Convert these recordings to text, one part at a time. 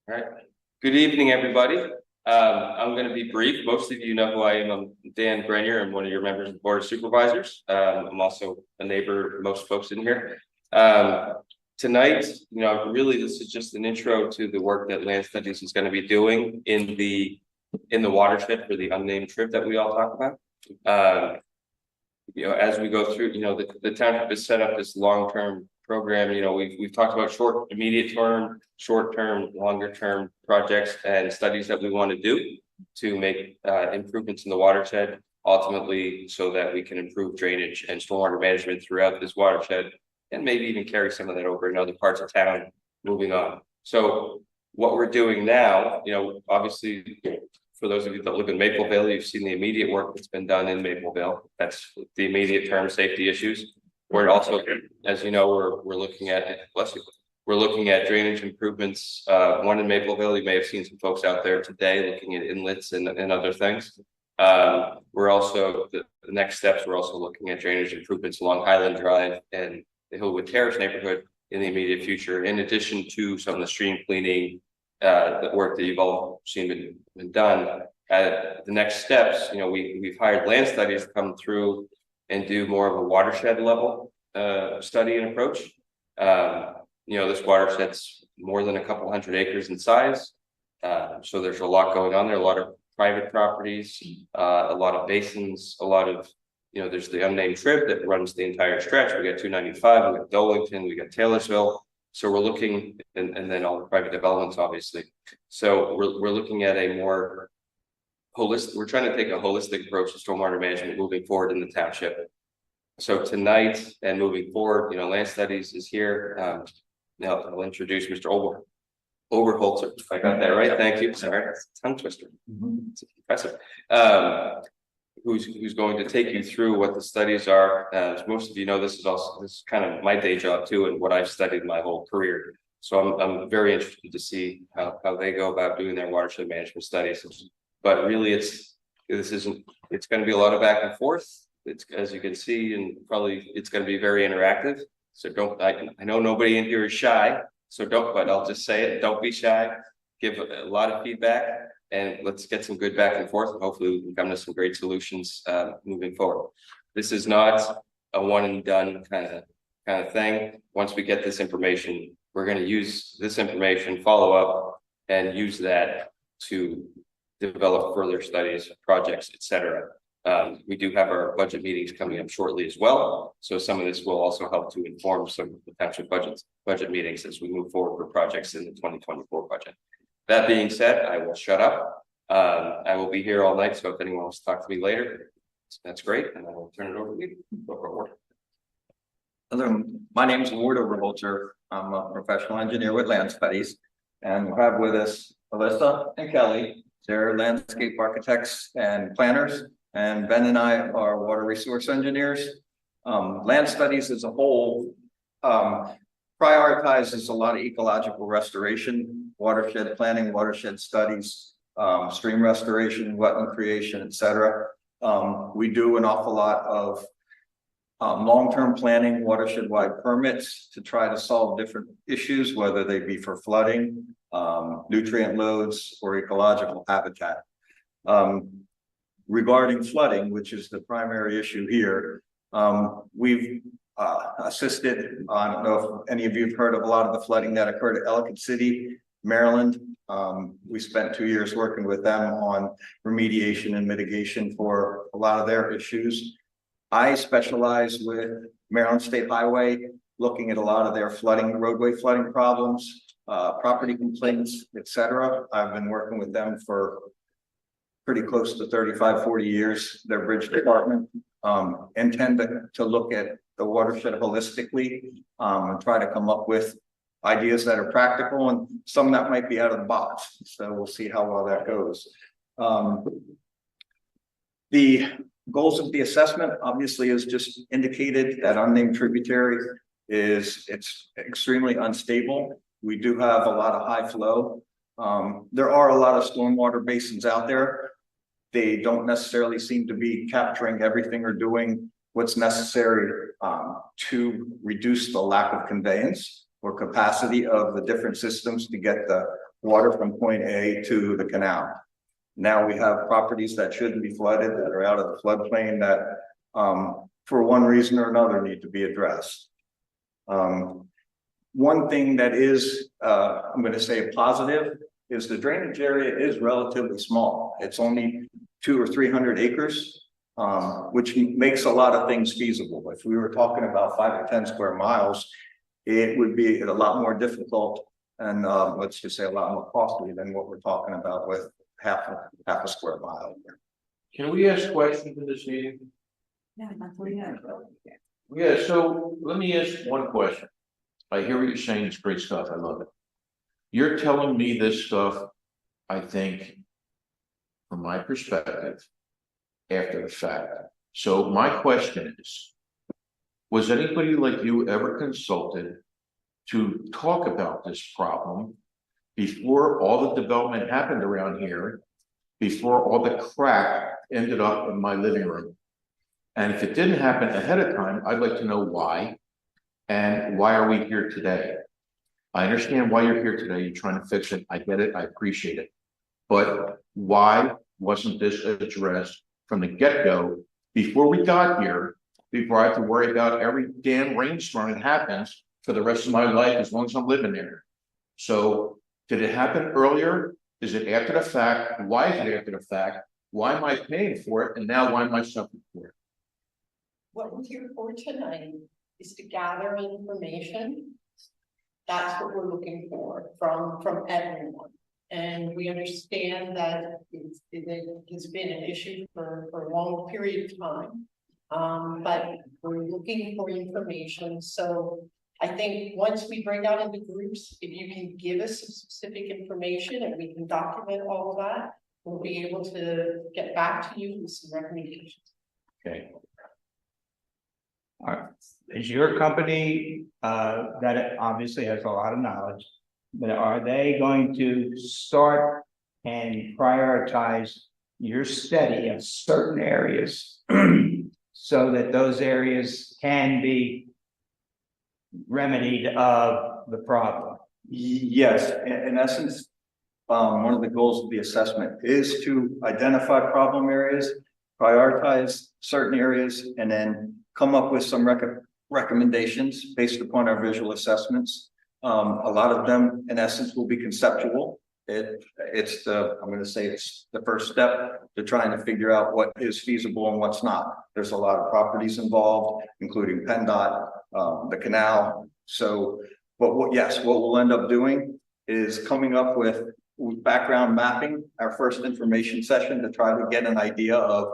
All right. Good evening, everybody. I'm going to be brief. Most of you know who I am. I'm Dan Grenier. I'm one of your members of the Board of Supervisors. I'm also a neighbor of most folks in here. Tonight, really this is just an intro to the work that Land Studies is going to be doing in the watershed for the unnamed trip that we all talk about. As we go through, the township has set up this long-term program. We've talked about immediate term, short-term, longer-term projects and studies that we want to do to make improvements in the watershed, ultimately so that we can improve drainage and stormwater management throughout this watershed, and maybe even carry some of that over in other parts of town moving on. So what we're doing now, obviously, for those of you that live in Mapleville, you've seen the immediate work that's been done in Mapleville. That's the immediate term safety issues. We're also, as you know, we're looking at, we're looking at drainage improvements. One in Mapleville, you may have seen some folks out there today looking at inlets and other things. We're also, the next steps, we're also looking at drainage improvements along Highland Drive and the Hillwood Terrace neighborhood in the immediate future, in addition to some of the stream cleaning, the work that you've all seen been done. The next steps, we've hired Land Studies to come through and do more of a watershed level study and approach. This watershed's more than a couple hundred acres in size. So there's a lot going on there, a lot of private properties, a lot of basins, a lot of, there's the unnamed trib that runs the entire stretch. We got 295, we got Dolington, we got Taylorsville. So we're looking, and then all the private developments, obviously. So we're looking at a more holistic, we're trying to take a holistic approach to stormwater management moving forward in the township. So tonight and moving forward, Land Studies is here. Now I'll introduce Mr. Oberholzer. If I got that right, thank you. Sorry, that's a tongue twister. It's impressive. Who's going to take you through what the studies are. As most of you know, this is kind of my day job too, and what I've studied my whole career. So I'm very interested to see how they go about doing their watershed management studies. But really, it's going to be a lot of back and forth. It's, as you can see, and probably it's going to be very interactive. So I know nobody in here is shy, so but I'll just say it, don't be shy. Give a lot of feedback, and let's get some good back and forth, and hopefully we can come to some great solutions moving forward. This is not a one and done kind of thing. Once we get this information, we're going to use this information, follow up, and use that to develop further studies, projects, etc. We do have our budget meetings coming up shortly as well. So some of this will also help to inform some potential budget meetings as we move forward for projects in the 2024 budget. That being said, I will shut up. I will be here all night. So if anyone wants to talk to me later, that's great. And I will turn it over to you. Hello, my name is Ward Overholzer. I'm a professional engineer with Land Studies, and we have with us Alyssa and Kelly. They're landscape architects and planners, and Ben and I are water resource engineers. Land Studies as a whole prioritizes a lot of ecological restoration, watershed planning, watershed studies, stream restoration, wetland creation, etc. We do an awful lot of long-term planning, watershed-wide permits to try to solve different issues, whether they be for flooding, nutrient loads, or ecological habitat. Regarding flooding, which is the primary issue here, we've assisted. I don't know if any of you have heard of a lot of the flooding that occurred at Ellicott City, Maryland. We spent 2 years working with them on remediation and mitigation for a lot of their issues. I specialize with Maryland State Highway, looking at a lot of their flooding, roadway flooding problems, property complaints, etc. I've been working with them for pretty close to 35, 40 years. Their bridge department intend to look at the watershed holistically and try to come up with ideas that are practical and some that might be out of the box. So we'll see how well that goes. The goals of the assessment obviously is just indicated that unnamed tributary it's extremely unstable. We do have a lot of high flow. There are a lot of stormwater basins out there. They don't necessarily seem to be capturing everything or doing what's necessary to reduce the lack of conveyance or capacity of the different systems to get the water from point A to the canal. Now we have properties that shouldn't be flooded, that are out of the floodplain, that for one reason or another need to be addressed. One thing that is, I'm going to say a positive, is the drainage area is relatively small. It's only 200 or 300 acres, which makes a lot of things feasible. If we were talking about 5 or 10 square miles, it would be a lot more difficult and let's just say a lot more costly than what we're talking about with half a square mile. Can we ask questions in this meeting? Yeah, that's what we have. Yeah, so let me ask one question. I hear what you're saying, it's great stuff, I love it. You're telling me this stuff, I think, from my perspective, after the fact. So my question is, was anybody like you ever consulted to talk about this problem before all the development happened around here, before all the crap ended up in my living room? And if it didn't happen ahead of time, I'd like to know why. And why are we here today? I understand why you're here today. You're trying to fix it. I get it. I appreciate it. But why wasn't this addressed from the get-go before we got here, before I have to worry about every damn rainstorm that happens for the rest of my life as long as I'm living there? So did it happen earlier? Is it after the fact? Why is it after the fact? Why am I paying for it? And now why am I suffering for it? What we're here for tonight is to gather information. That's what we're looking for from everyone. And we understand that it has been an issue for a long period of time. But we're looking for information. So I think once we break out into groups, if you can give us some specific information and we can document all of that, we'll be able to get back to you with some recommendations. Okay. Is your company, that it obviously has a lot of knowledge, but are they going to start and prioritize your study of certain areas so that those areas can be remedied of the problem? Yes, in essence, one of the goals of the assessment is to identify problem areas, prioritize certain areas, and then come up with some recommendations based upon our visual assessments. A lot of them, in essence, will be conceptual. It's the first step to trying to figure out what is feasible and what's not. There's a lot of properties involved, including PennDOT, the canal. So, but what we'll end up doing is coming up with background mapping, our first information session, to try to get an idea of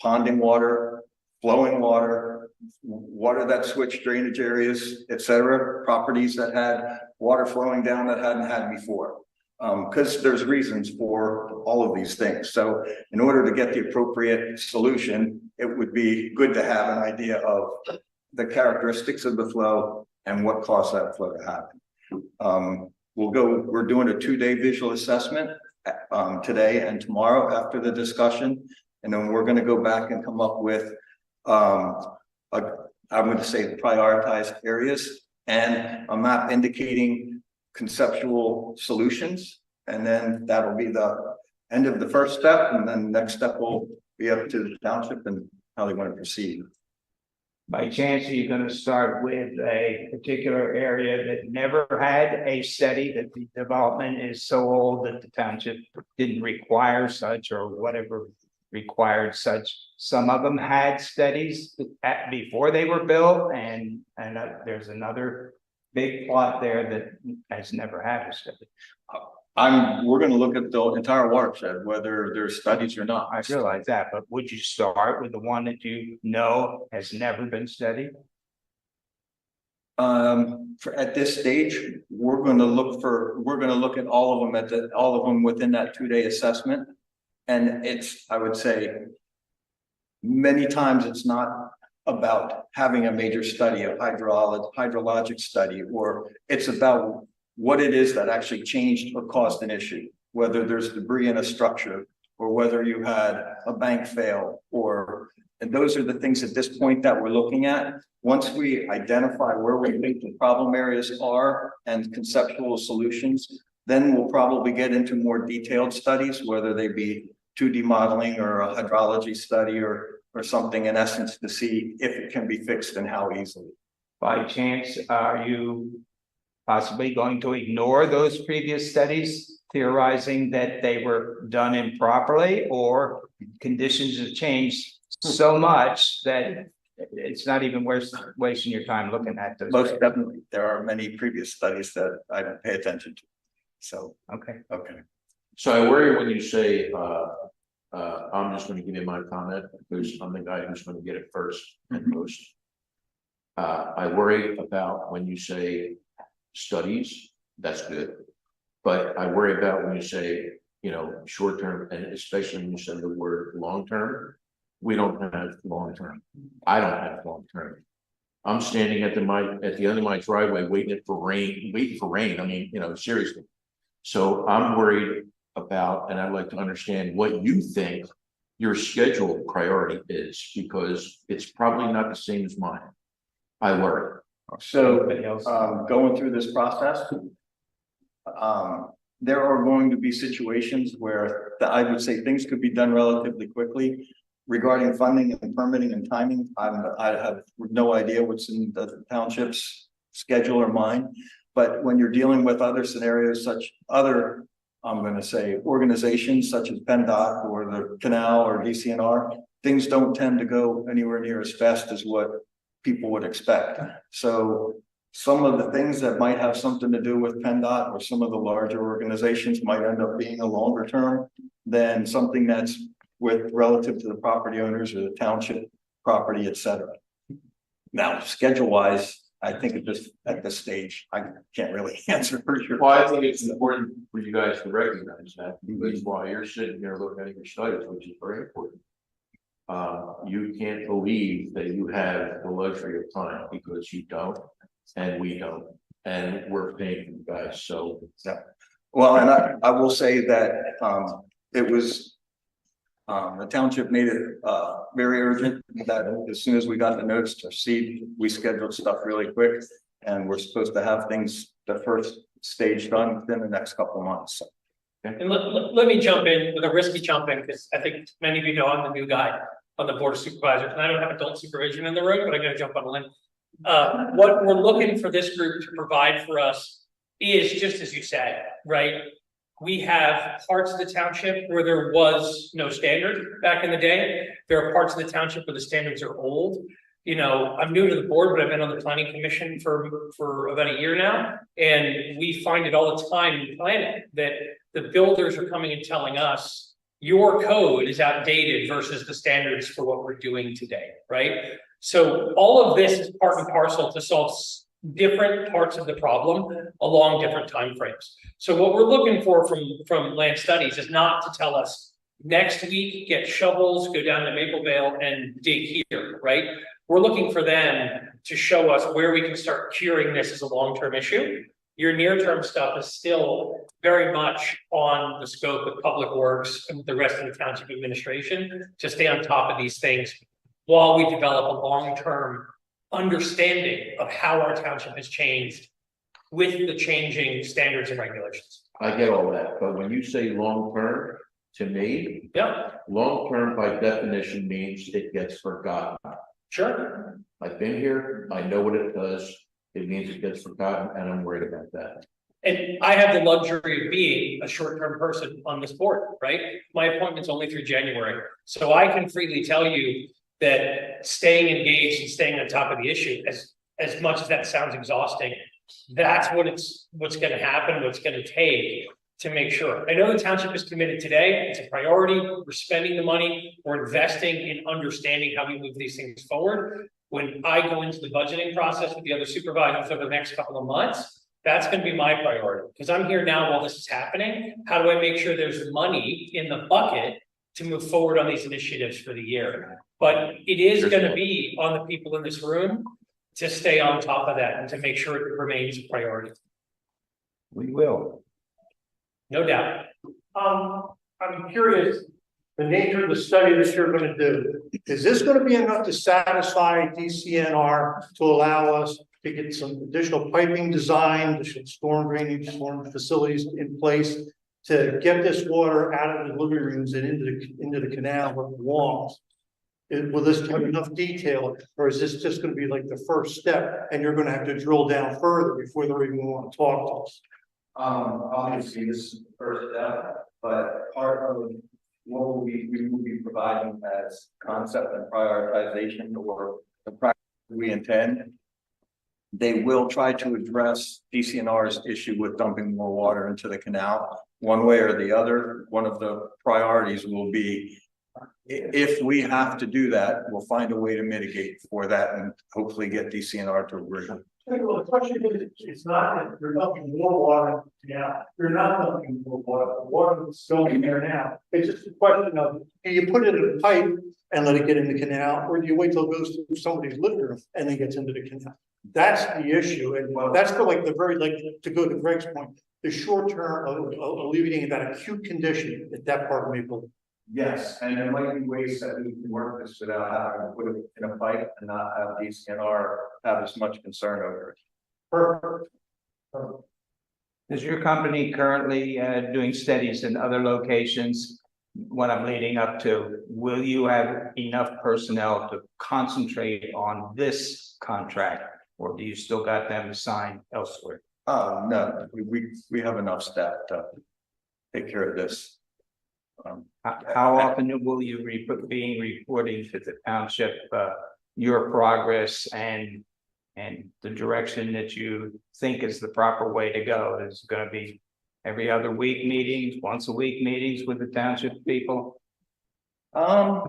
ponding water, flowing water, water that switched drainage areas, etc., properties that had water flowing down that hadn't had before. Because there's reasons for all of these things. So in order to get the appropriate solution, it would be good to have an idea of the characteristics of the flow and what caused that flow to happen. We're doing a 2-day visual assessment today and tomorrow after the discussion. And then we're going to go back and come up with I'm going to say prioritized areas and a map indicating conceptual solutions. And then that'll be the end of the first step. And then the next step will be up to the township and how they want to proceed. By chance, are you going to start with a particular area that never had a study, that the development is so old that the township didn't require such, or whatever required such? Some of them had studies before they were built, and there's another big plot there that has never had a study. We're going to look at the entire watershed, whether there's studies or not. I realize that, but would you start with the one that you know has never been studied? At this stage, we're going to look at all of them within that 2-day assessment. And I would say, many times it's not about having a major study, a hydrologic study, or it's about what it is that actually changed or caused an issue, whether there's debris in a structure or whether you had a bank fail, and those are the things at this point that we're looking at. Once we identify where we think the problem areas are and conceptual solutions, Then we'll probably get into more detailed studies, whether they be 2D modeling or a hydrology study or something in essence to see if it can be fixed and how easily. By chance, are you possibly going to ignore those previous studies, theorizing that they were done improperly, or conditions have changed so much that it's not even worth wasting your time looking at those? Most definitely, there are many previous studies that I don't pay attention to. So, Okay. okay. So I worry when you say, I'm just gonna give you my comment, because I'm the guy who's gonna get it first and most. I worry about when you say studies, that's good. But I worry about when you say, you know, short term, and especially when you say the word long term. We don't have long term. I don't have long term. I'm standing at the end of my driveway waiting for rain. I mean, you know, seriously. So I'm worried about, and I'd like to understand what you think your scheduled priority is, because it's probably not the same as mine. I worry. So, going through this process, there are going to be situations where I would say things could be done relatively quickly. Regarding funding and permitting and timing, I have no idea what's in the township's schedule or mine. But when you're dealing with other scenarios, I'm going to say organizations such as PennDOT or the canal or DCNR, things don't tend to go anywhere near as fast as what people would expect. So some of the things that might have something to do with PennDOT or some of the larger organizations might end up being a longer term than something that's with relative to the property owners or the township property, et cetera. Now, schedule wise, I think at this stage, I can't really answer for sure. Well, I think it's important for you guys to recognize that, because while you're sitting here looking at your studies, which is very important, you can't believe that you have the luxury of time, because you don't, and we don't, and we're paying you guys. So, yeah. Well, and I will say that it was. The township made it very urgent that as soon as we got the notice to proceed, we scheduled stuff really quick, and we're supposed to have things, the first stage done within the next couple of months. So. And let me jump in with a risky jump in, because I think many of you know I'm the new guy on the board of supervisors, and I don't have adult supervision in the room, but I gotta jump on a limb. What we're looking for this group to provide for us is just as you said, right? We have parts of the township where there was no standard back in the day. There are parts of the township where the standards are old. You know, I'm new to the board, but I've been on the planning commission for about a year now. And we find it all the time in planning that the builders are coming and telling us your code is outdated versus the standards for what we're doing today, right? So all of this is part and parcel to solve different parts of the problem along different timeframes. So what we're looking for from land studies is not to tell us next week, get shovels, go down to Maple Vale and dig here, right? We're looking for them to show us where we can start curing this as a long-term issue. Your near-term stuff is still very much on the scope of public works and the rest of the township administration to stay on top of these things while we develop a long-term understanding of how our township has changed with the changing standards and regulations. I get all that, but when you say long-term, to me, Yeah, long-term by definition means it gets forgotten. sure. I've been here, I know what it does, it means it gets forgotten, and I'm worried about that. And I have the luxury of being a short-term person on this board, right? My appointment's only through January. So I can freely tell you that staying engaged and staying on top of the issue, as much as that sounds exhausting, that's what's going to happen, what's going to take to make sure. I know the township is committed today. It's a priority. We're spending the money. We're investing in understanding how we move these things forward. When I go into the budgeting process with the other supervisors over the next couple of months, that's going to be my priority, because I'm here now while this is happening. How do I make sure there's money in the bucket to move forward on these initiatives for the year? But it is going to be on the people in this room to stay on top of that and to make sure it remains a priority. We will. No doubt. I'm curious, the nature of the study that you're going to do, is this going to be enough to satisfy DCNR to allow us to get some additional piping design, additional storm drainage, storm facilities in place to get this water out of the living rooms and into the canal where it belongs. Will this have enough detail, or is this just gonna be like the first step, and you're gonna have to drill down further before they're even gonna wanna talk to us? Obviously, this is the first step, but part of what we will be providing as concept and prioritization or the practice we intend. They will try to address DCNR's issue with dumping more water into the canal, one way or the other. One of the priorities will be, if we have to do that, we'll find a way to mitigate for that and hopefully get DCNR to agree. Well, the question is, it's not that you're dumping more water now, you're not dumping more water, the water is going there now. It's just a question of, do you put it in a pipe and let it get in the canal, or do you wait till it goes through somebody's living room and then gets into the canal? That's the issue, and that's for like the very, like, to go to Greg's point, the short term of alleviating that acute condition that part of Maple. Yes, and there might be ways that we can work this without having to put it in a pipe and not have DCNR have as much concern over it. Perfect. Is your company currently doing studies in other locations? What I'm leading up to, will you have enough personnel to concentrate on this contract? Or do you still got them assigned elsewhere? No, we have enough staff to take care of this. How often will you be reporting to the township your progress and the direction that you think is the proper way to go? Is it going to be every other week meetings, once a week meetings with the township people? Kelly,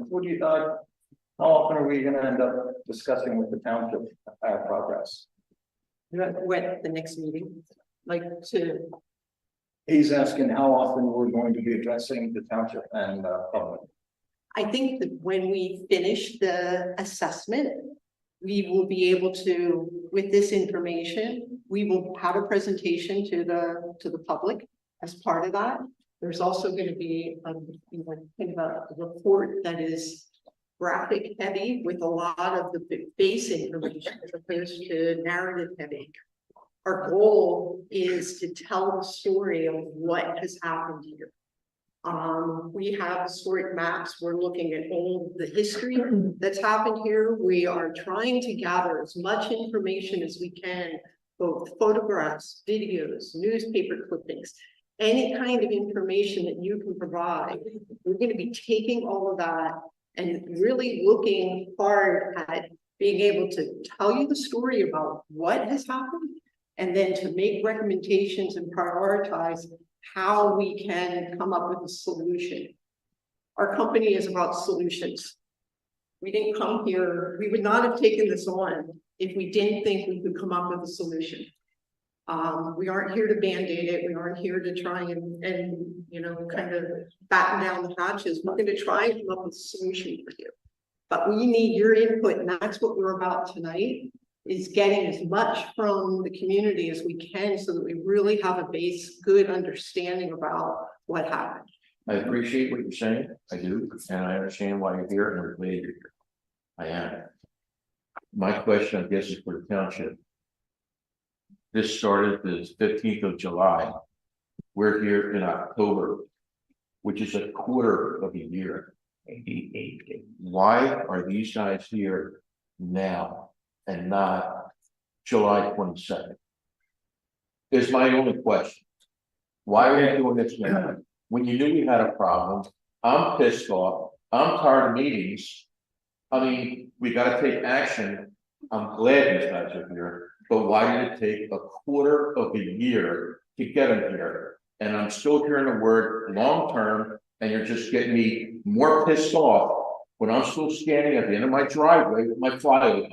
what do you thought? How often are we going to end up discussing with the township our progress? When the next meeting, like to, He's asking how often we're going to be addressing the township and public. I think that when we finish the assessment, we will be able to, with this information, we will have a presentation to the public as part of that. There's also going to be kind of a report that is graphic heavy with a lot of the base information as opposed to narrative heavy. Our goal is to tell the story of what has happened here. We have historic maps. We're looking at all the history that's happened here. We are trying to gather as much information as we can, both photographs, videos, newspaper clippings, any kind of information that you can provide. We're going to be taking all of that and really looking hard at being able to tell you the story about what has happened, and then to make recommendations and prioritize how we can come up with a solution. Our company is about solutions. We didn't come here, we would not have taken this on if we didn't think we could come up with a solution. We aren't here to band-aid it. We aren't here to try and you know, kind of batten down the hatches. We're going to try and come up with a solution for you. But we need your input, and that's what we're about tonight, is getting as much from the community as we can so that we really have a good understanding about what happened. I appreciate what you're saying, I do, and I understand why you're here and I'm glad you're here. I am. My question, I guess, is for the township. This started the 15th of July. We're here in October, which is a quarter of a year. Why are these guys here now and not July 22nd? Is my only question. Why are you doing this now? When you knew we had a problem, I'm pissed off. I'm tired of meetings. I mean, we got to take action. I'm glad these guys are here, but why did it take a quarter of a year to get them here? And I'm still hearing the word long-term, and you're just getting me more pissed off when I'm still standing at the end of my driveway with my file.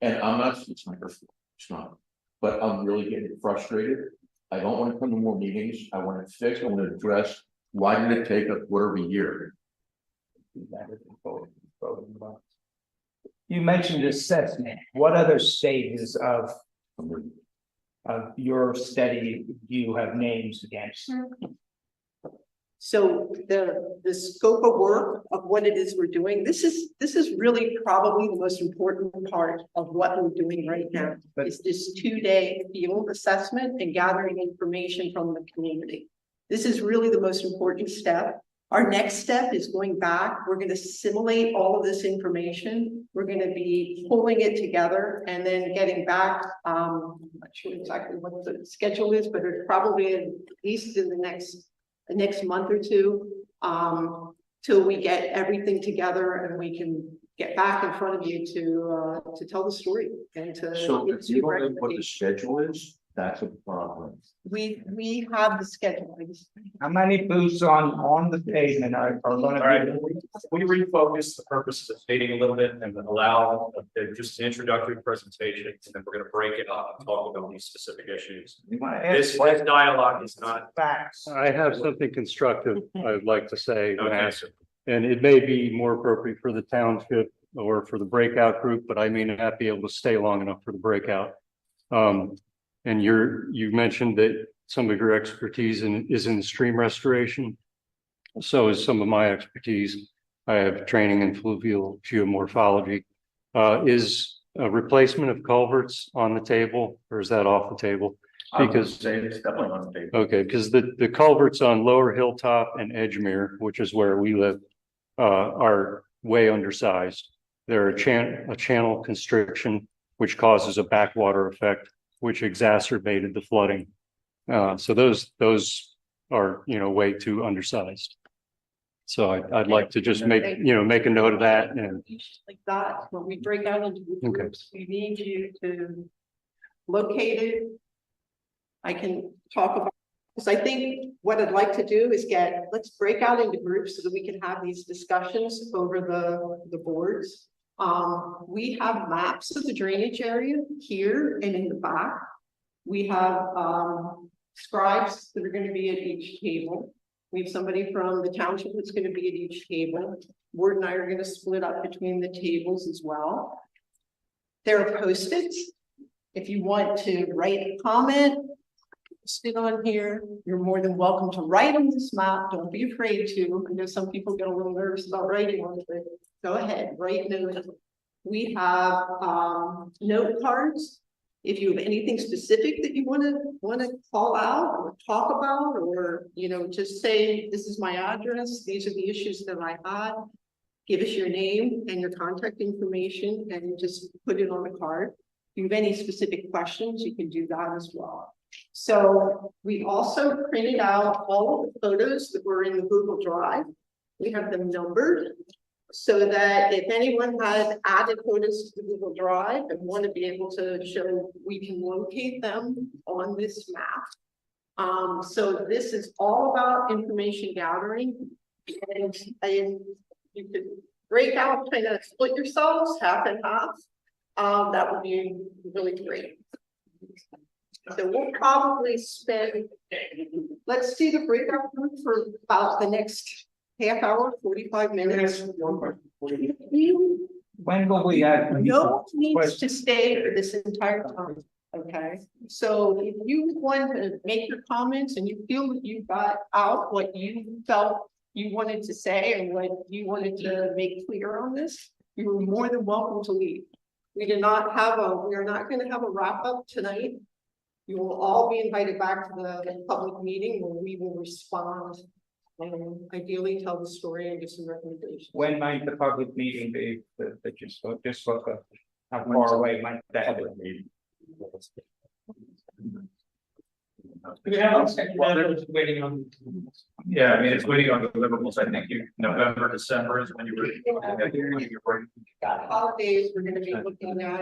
And I'm not, it's not your fault, it's not, but I'm really getting frustrated. I don't want to come to more meetings. I want to fix, I want to address, why did it take a quarter of a year? You mentioned assessment. What other stages of your study do you have names against? So the scope of work of what it is we're doing, this is really probably the most important part of what we're doing right now. But- Is this 2-day field assessment and gathering information from the community. This is really the most important step. Our next step is going back. We're going to simulate all of this information. We're going to be pulling it together and then getting back. I'm not sure exactly what the schedule is, but it's probably at least in the next month or two, till we get everything together and we can get back in front of you to tell the story and to. So give if you don't know what the recommendations. schedule is, that's a problem. We have the schedule. How many booths on the pavement are All right, gonna be? we refocus the purposes of stating a little bit and then allow just an introductory presentation, and then we're gonna break it up and talk about these specific issues. You wanna This ask dialogue is not. facts? I have something constructive I'd like to say, Okay, Matt, so and it may be more appropriate for the township or for the breakout group, but I may not be able to stay long enough for the breakout. And you mentioned that some of your expertise is in stream restoration. So is some of my expertise. I have training in fluvial geomorphology. Is a replacement of culverts on the table, or is that off the table? I would Because say it's definitely on the table. Okay, because the culverts on Lower Hilltop and Edgemere, which is where we live, are way undersized. They're a channel constriction, which causes a backwater effect, which exacerbated the flooding. So those are, way too undersized. So I'd like to just make a note of that and, Like that, when we break out into the Okay. groups, we need you to locate it. I can talk about, because I think what I'd like to do is let's break out into groups so that we can have these discussions over the boards. We have maps of the drainage area here and in the back. We have scribes that are going to be at each table. We have somebody from the township that's going to be at each table. Ward and I are going to split up between the tables as well. There are Post-its. If you want to write a comment, sit on here, you're more than welcome to write on this map. Don't be afraid to. I know some people get a little nervous about writing on it, but go ahead, write notes. We have note cards. If you have anything specific that you want to call out or talk about, or just say, this is my address, these are the issues that I had. Give us your name and your contact information and just put it on the card. If you have any specific questions, you can do that as well. So we also printed out all of the photos that were in the Google Drive. We have them numbered so that if anyone had added photos to the Google Drive and want to be able to show, we can locate them on this map. So this is all about information gathering, and you could break out, kind of split yourselves half and half. That would be really great. So we'll probably spend, let's see the breakout group for about the next half hour, 45 minutes. When will we have? No one needs to stay for this entire time, okay? So if you want to make your comments and you feel that you got out what you felt you wanted to say and what you wanted to make clear on this, you are more than welcome to leave. We are not going to have a wrap up tonight. You will all be invited back to the public meeting where we will respond and ideally tell the story and give some recommendations. When might the public meeting be that you spoke, how far away might that be? We have waiting on. Yeah, I mean, it's waiting on deliverables. I think November, December is when you were. Got holidays, we're gonna be looking at,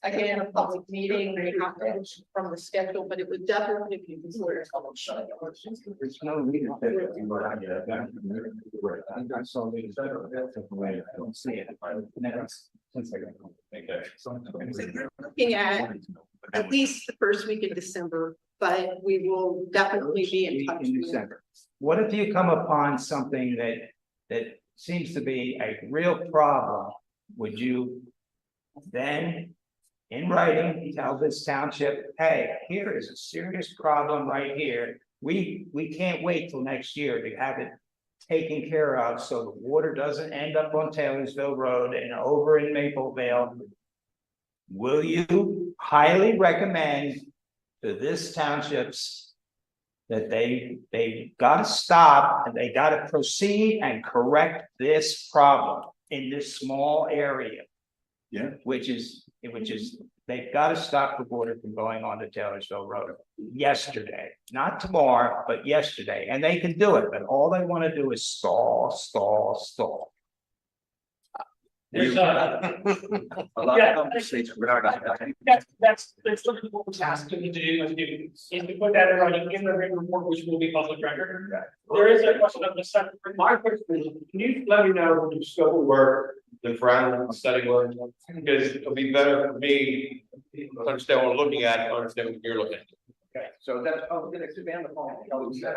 again, a public meeting, we have to from the schedule, but it would definitely be before. There's no reason that. I saw these. I don't see it. So we're looking at least the first week of December, but we will definitely be in touch. In December. What if you come upon something that seems to be a real problem? Would you then, in writing, tell this township, hey, here is a serious problem right here. We can't wait till next year to have it taken care of, so the water doesn't end up on Taylorsville Road and over in Mapleville. Will you highly recommend to this townships that they gotta stop and they gotta proceed and correct this problem in this small area? Yeah. Which is, they've gotta stop the water from going onto Taylorsville Road yesterday, not tomorrow, but yesterday, and they can do it, but all they wanna do is stall. There's A lot Yeah. of conversation. that's literally what we're asking you to do, is to put that in writing in the written report, which will be public record. There is a question of the second. My question is, can you let me know the scope of work, the ground study work? Because it'll be better for me to understand what I'm looking at, to understand what you're looking at. Okay, so that's, I was gonna expand upon what Kelly said.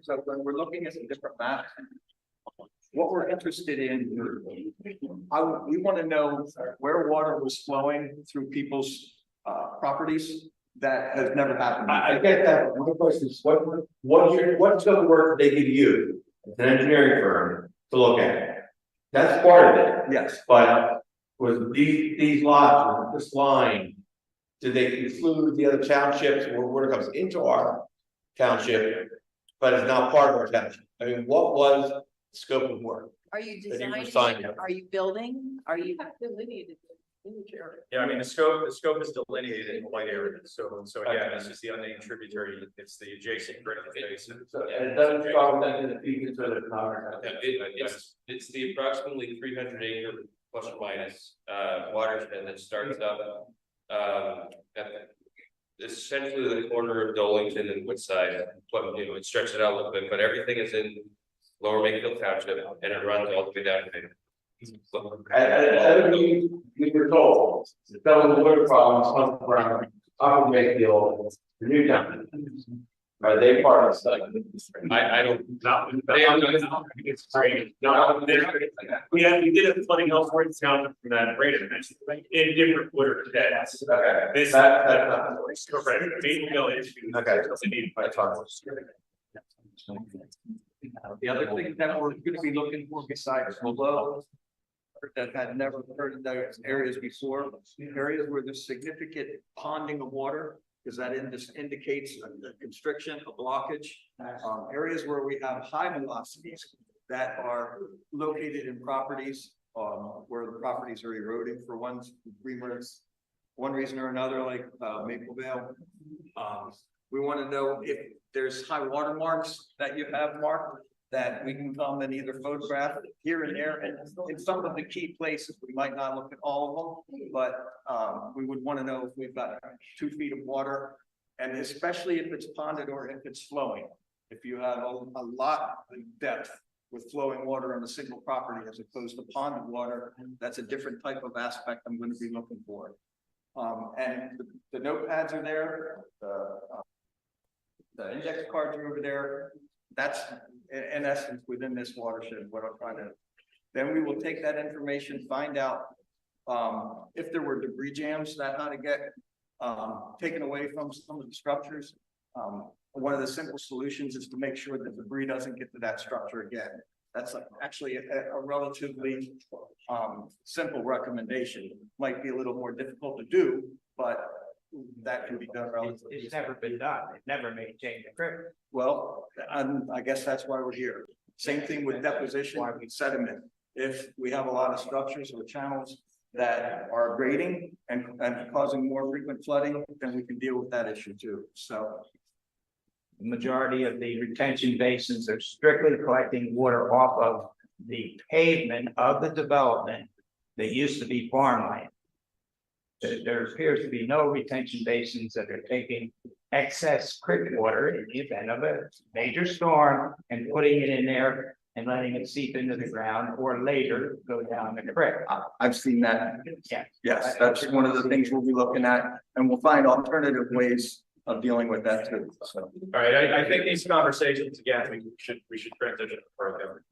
So when we're looking at the different maps, what we're interested in, we want to know where water was flowing through people's properties. That has never happened. I get that. My question is, what scope of work did they give you, as an engineering firm, to look at? That's part of it, Yes, but was these lots, was this line, did they include the other townships where water comes into our township, but is not part of our township? I mean, what was the scope of work? Are you that you were designing, signing? are you building, are you? Delineated in the area. Yeah, I mean, the scope is delineated in white areas, so again, this is the unnamed tributary, it's the adjacent critical basin. So it doesn't fall within the features of the It's the approximately 300 acre plus or minus watershed that starts up at essentially the corner of Dolington and Woodside. But you know, it stretches it out a little bit, but everything is in Lower Makefield Township and it runs all the way down to Maple. As we were told, the fellow water problems come from Upper Makefield, the new town. Are they part of the study? I don't. It's great. We did a flooding elsewhere in town from that rate dimension, in different water depths. This, correct, main village. Okay. the other thing that we're gonna be looking for besides flow that had never heard of those areas before, areas where there's significant ponding of water, because that indicates a constriction, a blockage. Areas where we have high velocities that are located in properties, where the properties are eroding for one reason or another, like Mapleville. We want to know if there's high water marks that you have marked, that we can come and either photograph here and there, and in some of the key places, we might not look at all of them, but we would want to know if we've got 2 feet of water, and especially if it's ponded or if it's flowing. If you have a lot of depth with flowing water on a single property as opposed to ponded water, that's a different type of aspect I'm going to be looking for. And the notepads are there, the index cards are over there. That's in essence within this watershed, what I'm trying to. Then we will take that information, find out if there were debris jams that had to get taken away from some of the structures. One of the simple solutions is to make sure that debris doesn't get to that structure again. That's actually a relatively simple recommendation. Might be a little more difficult to do, but that can be done relatively. It's never been done. It never maintained the creek. Well, I guess that's why we're here. Same thing with deposition and sediment. If we have a lot of structures or channels that are grading and causing more frequent flooding, then we can deal with that issue too. So. The majority of the retention basins are strictly collecting water off of the pavement of the development that used to be farmland. There appears to be no retention basins that are taking excess creek water in the event of a major storm and putting it in there and letting it seep into the ground or later go down the creek. I've seen that. Yeah. Yes, that's one of the things we'll be looking at, and we'll find alternative ways of dealing with that too. So. All right, I think these conversations, again, we should transition further.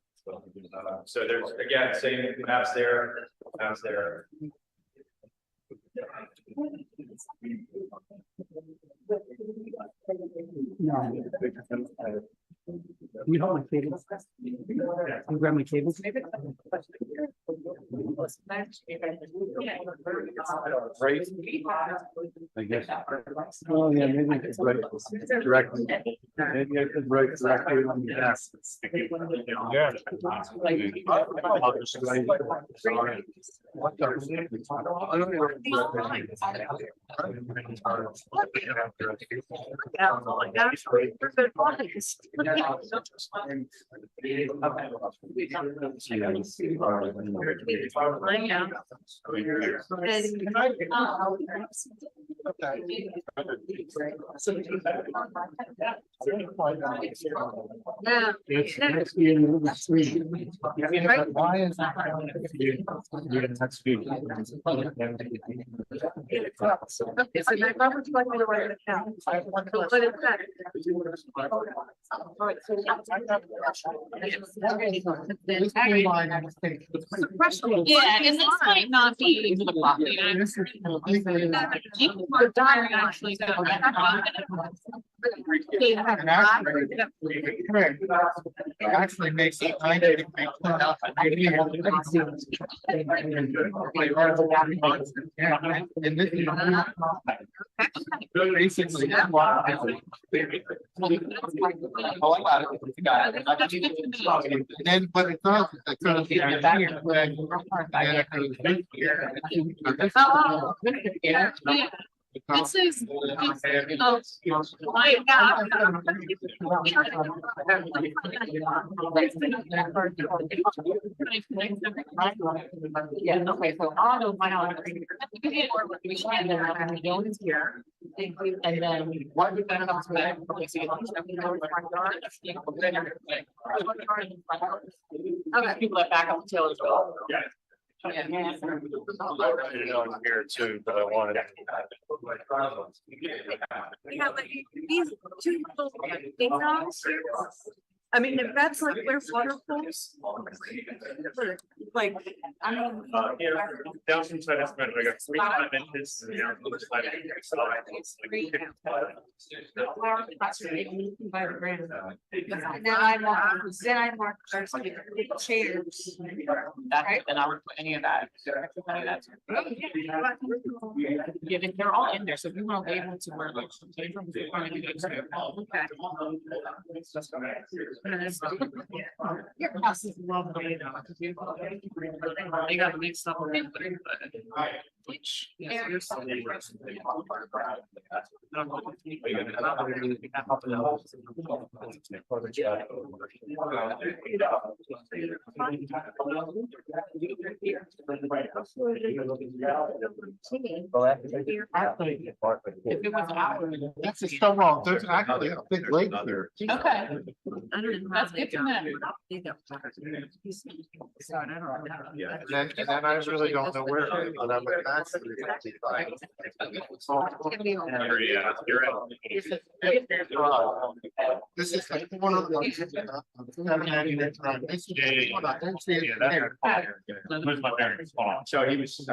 So there's, again, same maps there. You hold my cables. You grab my cables. I guess. Oh, yeah, maybe I could write directly. Maybe I could write directly on the desk. Yeah. I'll just write- It's next year, it's three. Why is that? Yeah, that's good. Yeah, and this might not be the property. People are actually. Actually makes it kind then, but it's not. This is. Yeah, okay, so auto might not. And then I'm going here. And then. What we got up to that. Okay, people that back up the tail as well. Yeah. Yeah. Here too, but I wanted. Yeah, but these two little things, I mean, if that's like where waterfalls. Like, I mean. Down from side estimate, I got 3 inches. Then I mark first with chairs. Right, and I would put any of that. Yeah, they're all in there, so if you want to label to where like. Your house is lovely. They got mixed up with it, but. Which. If it was ours. That's so wrong. There's actually a big lake here. Okay. That's good to know. And then I really don't know where, but I'm actually. This is like one of the. So he was,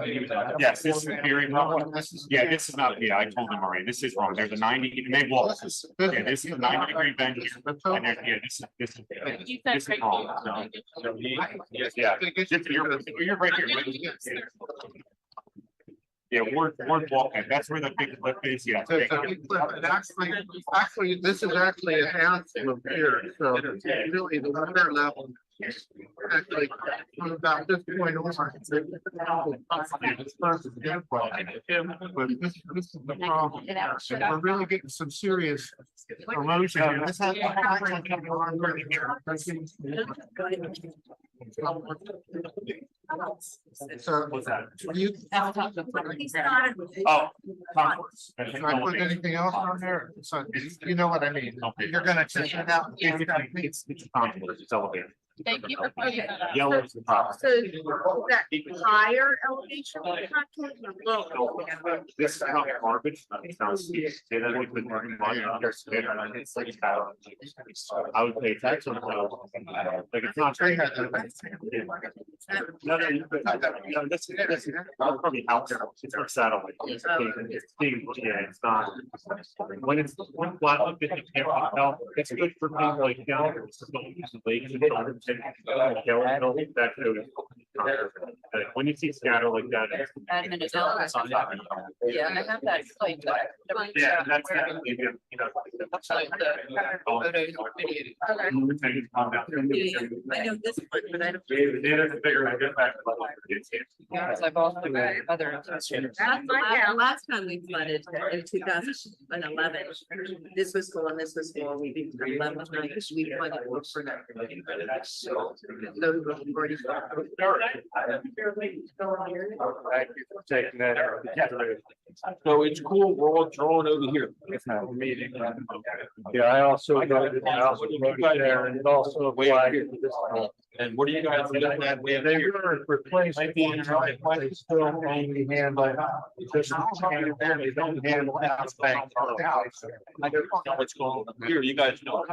yes, this is very wrong. Yeah, this is not, yeah, I told him already, this is wrong. There's a 90, and they will. Yeah, this is a 90-degree bend here. And there's, yeah, this is wrong. So he, yeah, you're right here. Yeah, we're walking, that's where the big cliff is, yeah. Actually, this is actually a house from here, so really the water level. Actually, from about this point on. But this is the problem. We're really getting some serious erosion here. This has. So, What's that? you. Oh. Can I put anything else on there? So, you know what I mean? You're gonna check it out. It's elevated. Thank you for pointing that out. Yellow is the problem. So that higher elevation contour or low? This is not garbage. It's not. Say that with the parking lot, it's better, and it's like how. I would pay tax on it. Like it's not. No, this I'll probably out there. It's our satellite. It's being, yeah, it's not. When it's one flat, it's good for people like, you know, that when you see scatter like that. Admin is out. Yeah, I have that site. Yeah, that's definitely, you know. I know this one, but I don't. Yes, I've also got other. Last time we flooded in 2011, this was full and this was full, we did 11 nights, we flooded for that. So, those were already. Thank you for taking that. So it's cool, we're all drawn over here. Yeah, I also wrote it there, and it also applied to this. And what are you guys looking at? We have They were replaced, they still only handle, just they don't handle out-of-bank. I don't know what's going on here, you guys know.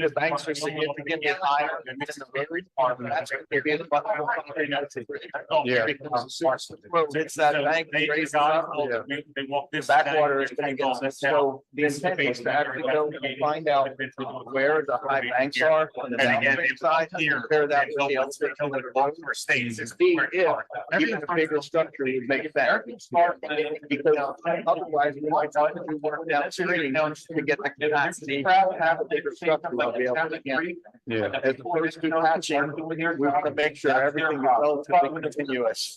The banks are significantly higher than this in the very department. That's what they're being. Yeah. It's that bank. They walk this. Backwater is gonna get, so the intent is to actually go and find out where the high banks are on the downstream side, compare that with the upstream. States. See if even a bigger structure would make sense. Because otherwise, we might have to do work downstream to get the capacity to have a bigger structure. We'll be able to get. Yeah. As opposed to patching, we want to make sure everything is relatively continuous.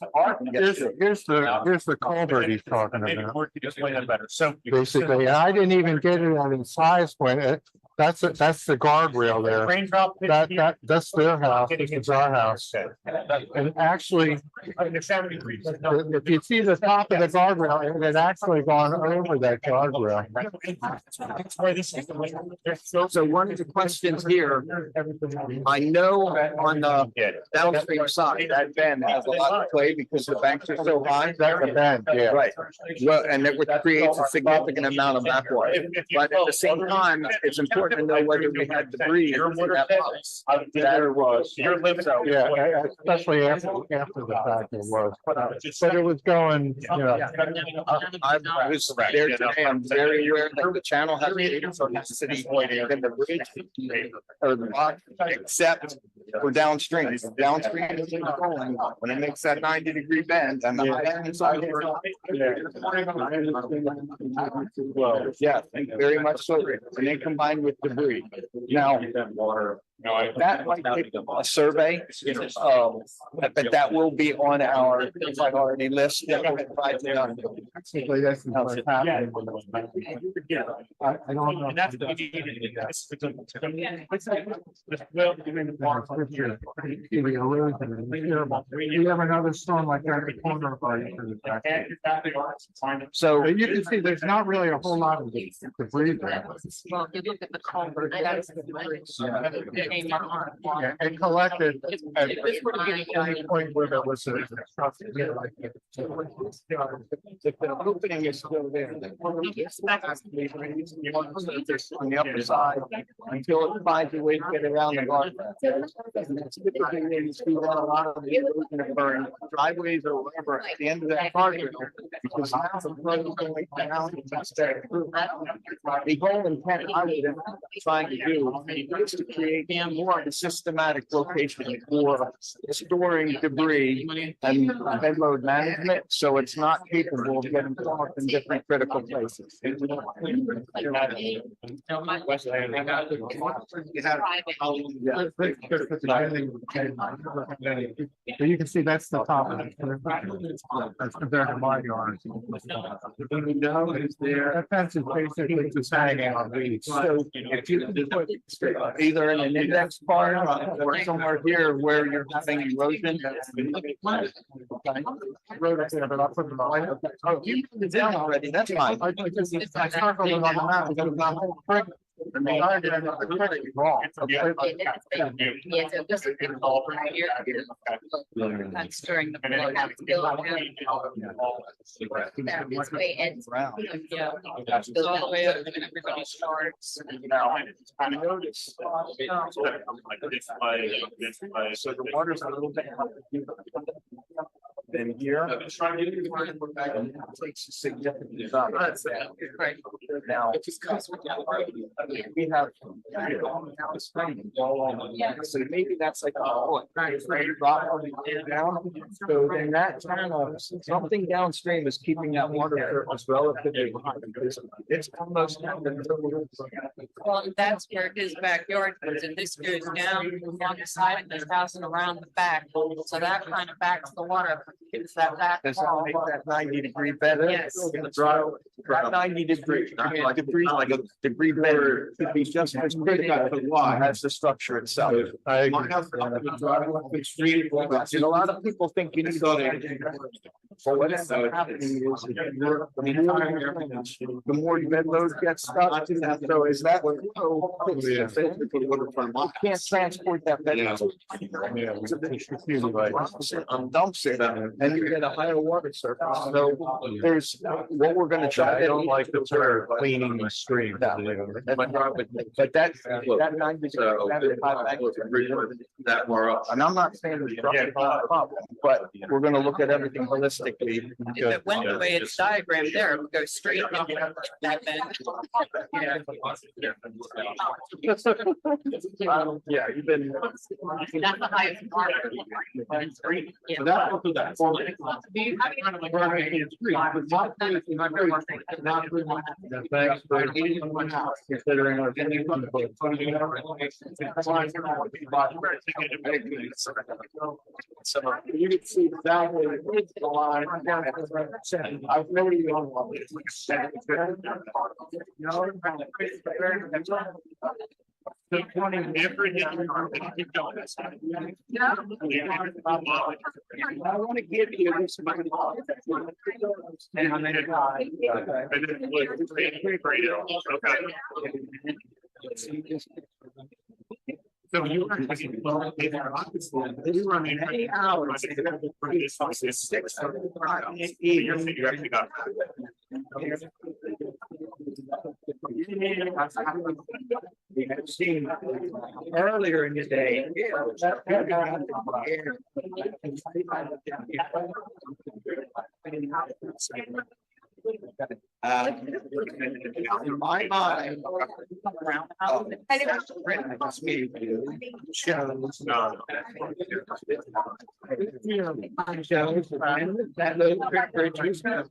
Here's the culvert he's talking about. Explain that better. So. Basically, and I didn't even get it on its size point. That's the guardrail there. Raindrop. That's their house, this is our house. And actually, if you see the top of the guardrail, it had actually gone over that guardrail. So one of the questions here, I know on the downstream side, that bend has a lot of clay because the banks are so high. That's a bend, yeah. Right, well, and it would creates a significant amount of backwater, but at the same time, it's important to know whether we had debris in that box. There was. Yeah, especially after the fact it was, but it was going, you know. I was there today, I'm very aware that the channel has data from the city and the bridge or the box, except for downstream. Downstream is controlling when it makes that 90-degree bend and the high end side. Well, yeah, very much so, and then combined with debris. Now, that might take a survey, but that will be on our priority list. That we'll provide to them. Basically, that's what's happening. I don't know. We have another storm like that in the corner of our. So you can see there's not really a whole lot of debris there. Well, if you look at the culvert, that's. Yeah, and collected at any point where there was a. The opening is still there. On the upper side until it finds a way to get around the guardrail. That's typically where you see that a lot of the erosion occurring, driveways or whatever at the end of that guardrail. Because now the flow is going down and that's there. The whole intent I was trying to do is to create more of a systematic location for storing debris and bed load management, so it's not capable of getting caught in different critical places. So you can see that's the top of it. That's compared to my yard. That fence is basically just hanging on leaves. So if you can put either an the next part, or somewhere here where you're having erosion. Road up there, but I'll put it on. Oh, you put it down already, that's fine. It's like circling on the map, it's not whole brick. I mean, I did another credit wrong. Yeah, so this is all right here. That's during the. This way it's. Yeah. Goes all the way up and everybody starts. I noticed. So the water's a little bit. Then here. Takes a significant. Right. Now. We have. So maybe that's like. Down. So in that channel, something downstream is keeping that water surface relatively high. It's almost. Well, that's where his backyard goes, and this goes down on the side of his house and around the back. So that kind of backs the water up, gives that back. Does that make that 90-degree better? Yes. That 90-degree, degree, like a degree better, could be just as critical as the structure itself. I My house, and a lot of people think you need to. So what ends up happening is the more bed load gets stuck, so is that what? You can't transport that bed. On dumps it, and you get a higher water surface. So there's what we're gonna try. I don't like the term cleaning the stream. But that 90. That more up. And I'm not saying it's not a problem, but we're gonna look at everything holistically. If it went the way it's diagrammed there, it would go straight into that bend. Yeah, you've been. That's the highest part. Yeah. That will do that. Thanks for considering our. So you can see exactly the line. I've never even on one. I want to give you this money. So you were. 8 hours. You actually got. We have seen earlier in the day. In my mind. That little creek bridge was by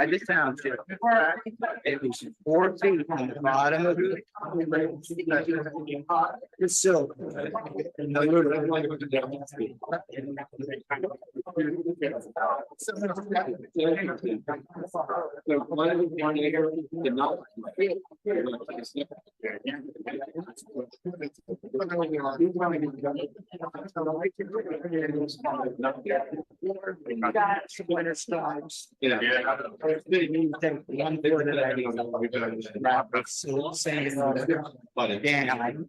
the township. It was 4 feet from the bottom of it. It's silk. Winter storms. Yeah. But again, and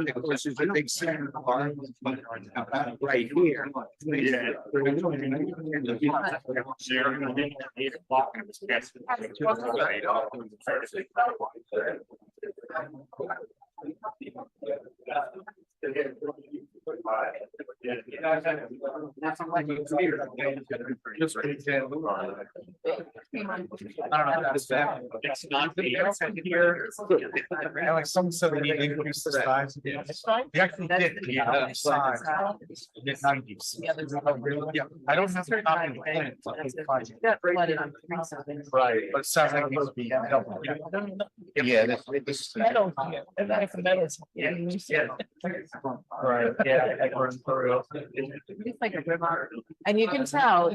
of course, there's a big center part right here. Yeah. It's not here. Like some said they need to increase the size. We actually did. Size. Mid-90s. Yeah, I don't have to copy the plan. Right, but it sounds like it needs to be double. Yeah, this. Metal. And that's the metals. Yeah. Right, yeah. It's like a river. And you can tell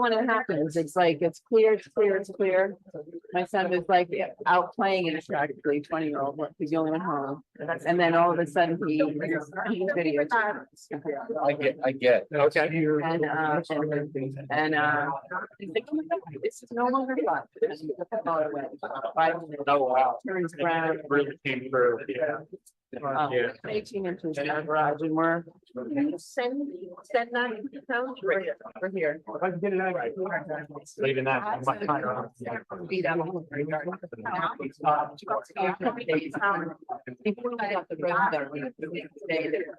when it happens, it's like, it's clear clear, it's clear. My son was like out playing in a track, 20-year-old, he's the only one home. And then all of a sudden he video. I get. Okay. And he's like, oh my God, this is no longer fun. And he took the phone away. 5 minutes. Oh, wow. Turns around. Really came through, yeah. 18 inches in our garage and we're send that to the town for here. If I can get it out right. Leaving that. Beat up. Before we got the road there, we stayed there.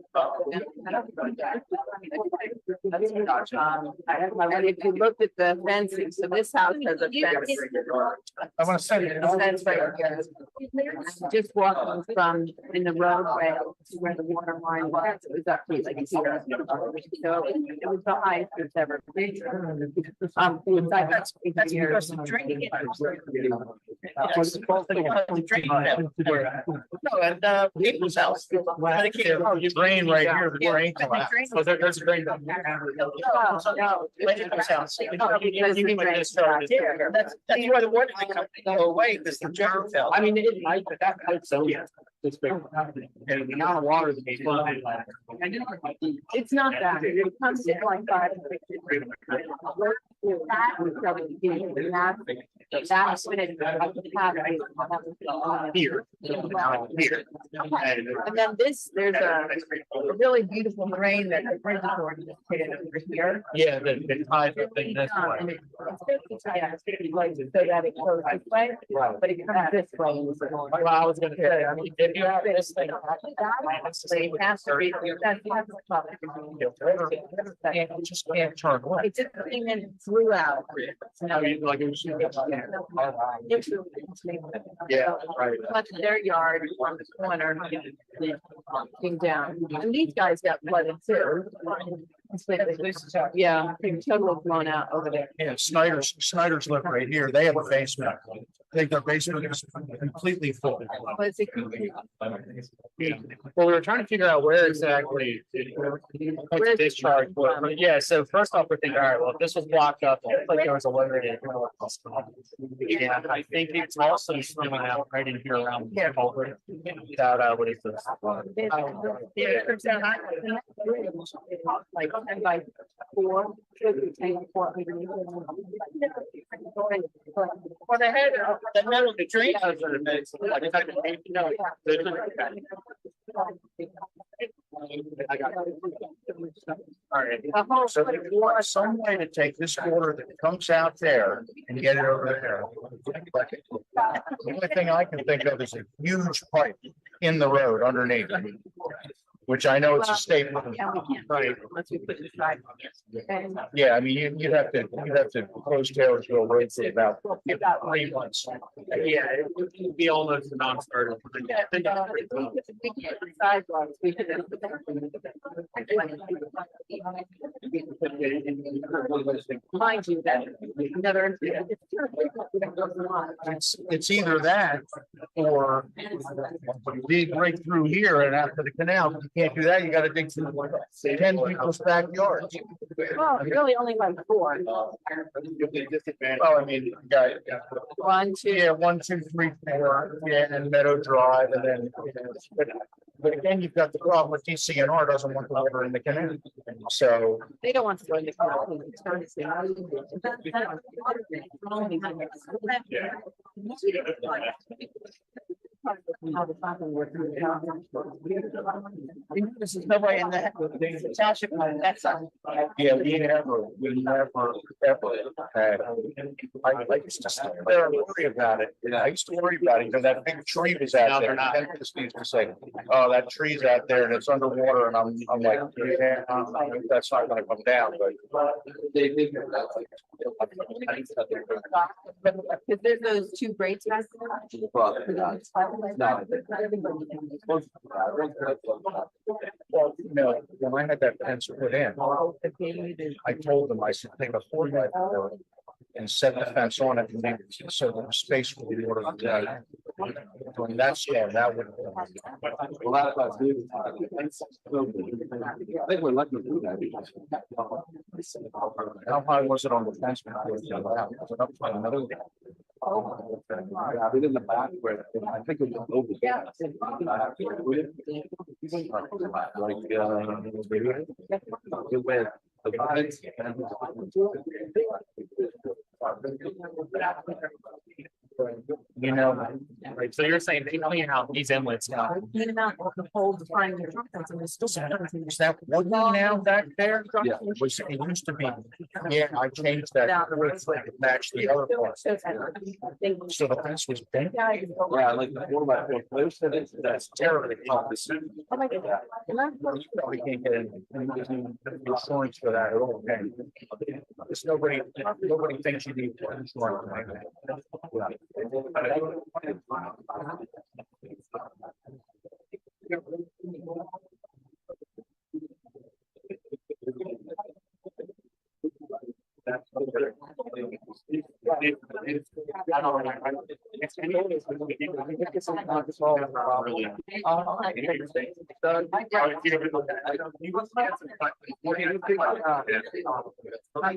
If you looked at the fencing, so this house has a fence. I want to say. The fence right here. Just walking from in the roadway to where the water line was, it was up to like here. So it was the highest it's ever been. That's because the drainage. No, and people's house. Drain right here, the drain. So there's a drain. No. People's house. Because the drain. That's why the water line company go away, because the drain fell. I mean, it might, but that pipe, so yeah. It's big. And the amount of water that they flooded. It's not that, it comes in like 5 to 6 degrees. That's when it. Here. Here. And then there's a really beautiful drain that the bridge authority has put in over here. Yeah, the tide thing, that's why. And it's so that it goes this way, but it comes this way. Well, I was gonna say, I mean, if you have this thing. It has to be. You just can't turn away. It just came in throughout. I mean, like it was. Yeah, right. But their yard on the corner came down, and these guys got flooded too. Yeah, they're totally blown out over there. Yeah, Snyder's live right here. They have a basement. I think their basement is completely full. But it's a- Well, we were trying to figure out where exactly the discharge was, but yeah, so first off, we're thinking, all right, well, if this was blocked up, it looked like there was a loader in it. And I think it's also swimming out right in here around the culvert. Without, what is this? Like 10 by 4. Well, they had the metal, the drain. All right, so if you want some way to take this water that comes out there and get it over there. The only thing I can think of is a huge pipe in the road underneath. Which I know it's a state. Yeah, we can't. Right. Unless we put it aside. Yeah, I mean, you'd have to close Taylorsville Road for about 3 months. Yeah, it would be almost a non-starter. We can't put sidewalks, we could. Mind you, that another. It's either that or dig right through here and after the canal. If you can't do that, you gotta dig through 10 people's backyards. Well, really only like 4. Oh, I mean, you got 1, 2. yeah, 1, 2, 3, 4, yeah, and Meadow Drive, and then. But again, you've got the problem with DCNR doesn't want the water in the canal, so. They don't want to go in the canal. This is nobody in the township, that's. Yeah, we never had. I used to worry about it. I used to worry about it because that big tree was out there. And this needs to say, oh, that tree's out there and it's underwater. And I'm like, yeah, that's not gonna come down, but. Because there's those 2 great guys. Well, no, when I had that fence put in, I told them, I said, take a 4x4 and set the fence on it and leave it so there's space for the water to go. That's, yeah, that would. I think we're lucky to do that. How high was it on the fence? Was it up by another? Yeah, in the back where I think it was over. You know, right, so you're saying they clean out these inlets now. Is that wood now back there? Yeah. Which it used to be. Yeah, I changed that. It matched the other parts. So the fence was bent. Yeah, like one of my place that's Terribly complicated. You probably can't get any insurance for that at all. Okay. There's nobody thinks you need insurance. Right?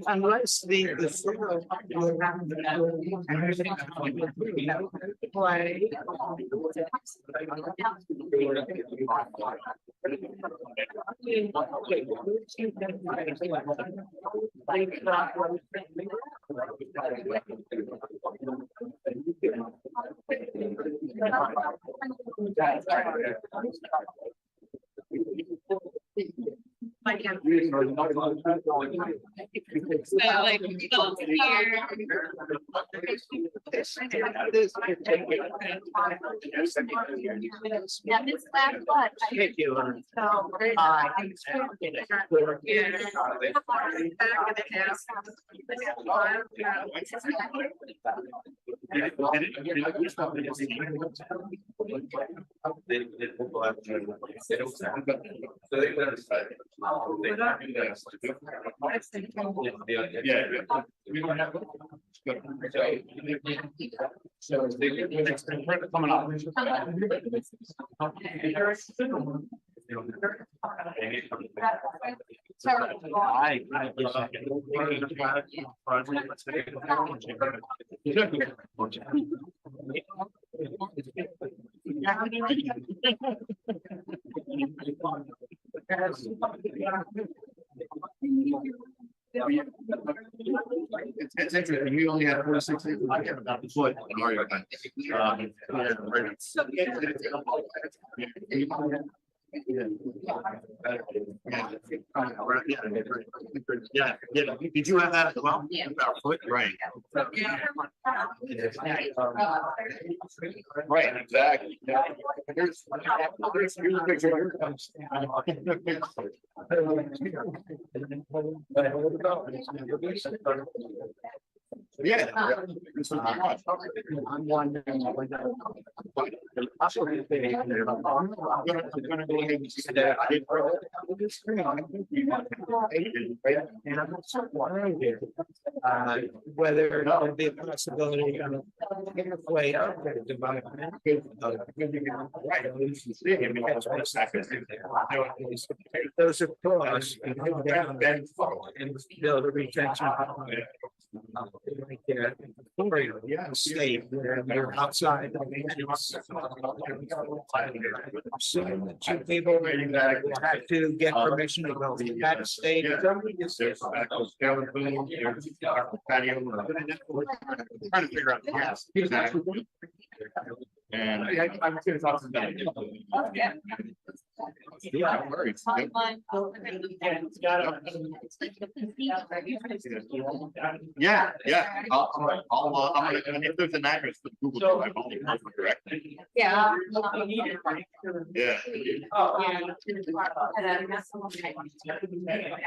Unless the. So coming up. It's interesting, we only have 46 acres. I have about the foot. Yeah, did you have that as well? Yeah. About a foot, right? Right, exactly. Here's a picture. Here it comes. Yeah. I'm wondering. I'm gonna go ahead and see that. I did. And I'm not wondering whether it would be a possibility of halfway up there development. Those are pros and go down and build a retention pond. Right there. Yeah, state where they're outside. So the two people will have to get permission to go to that state. Patio. Trying to figure out. And I'm just gonna talk about it. Yeah, no worries. Yeah, yeah. I'm gonna, if there's an address for Google, I've only heard correct. Yeah. Yeah. Oh, yeah.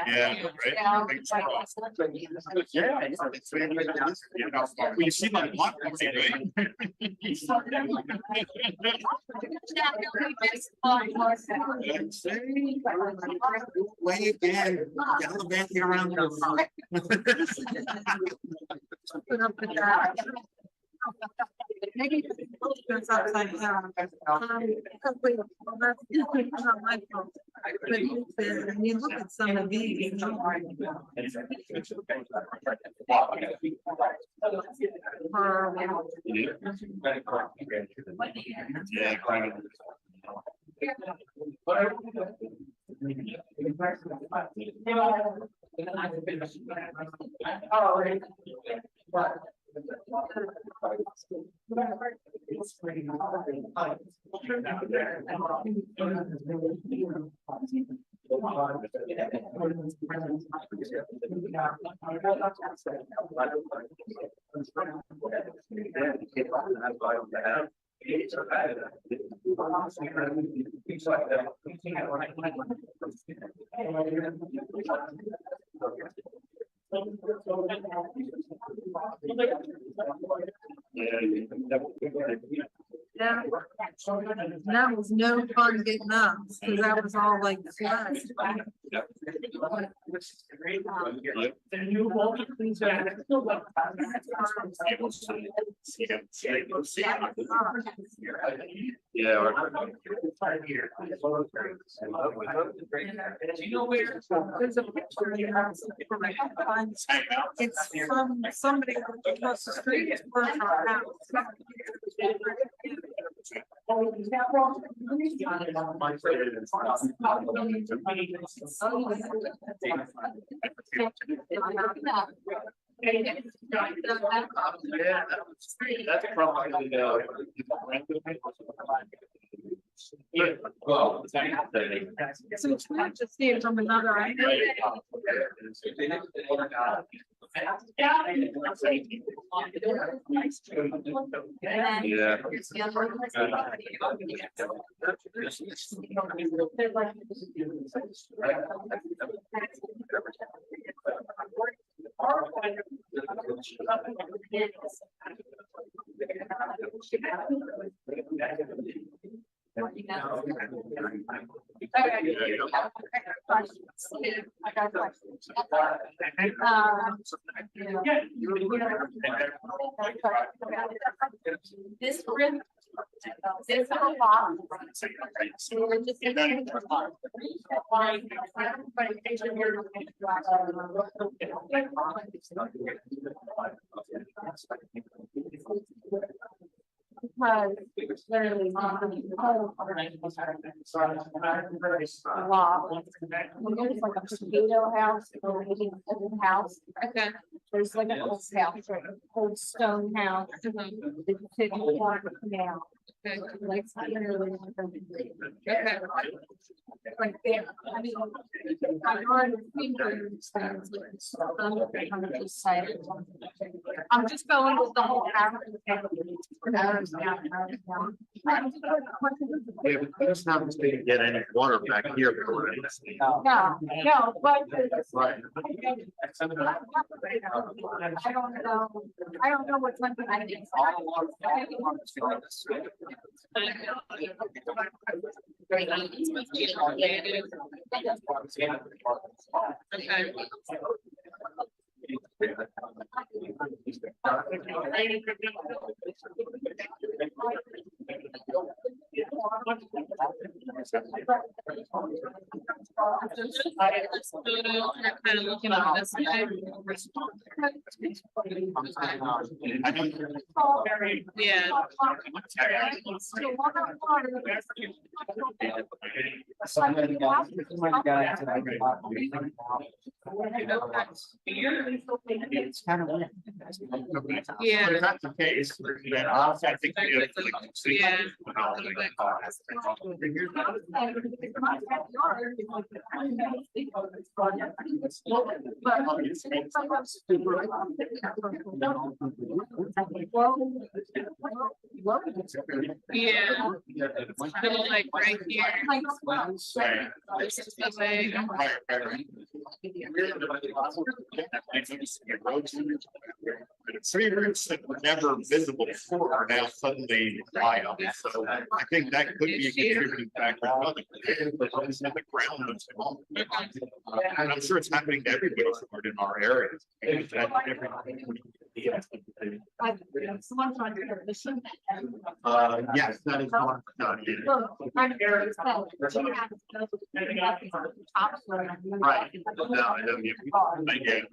Yeah, right. Yeah. Well, you see my block, right? Way again, gallivanting around the. It's upside down. Hopefully, well, that's not my fault. But I mean, look at some of these. Yeah, that was no fun getting up, because that was all like flat. Yeah. Do you know where? There's a picture of your house. It's from somebody across the street. It's where our house. That's probably the. Well. So it's weird to see it from another angle. This room, this a lot. Because literally law. There's like a potato house or maybe a house. Okay. There's like an old house, right? Old stone house. Now. Like literally. Okay. Like there. I mean, I'm just going with the whole average. Yeah, but that's not going to get any water back here. No, but. Right. I don't know what's going to happen. It's kind of weird. Yeah. If that's the case, then I think we have It's kind of like right here. This is the way. Three roots that were never visible before are now suddenly wild. So I think that could be a contributing factor. The ground. And I'm sure it's happening to everybody in our area. Someone trying to listen. Yes, that is not done. Right. Right. No, again,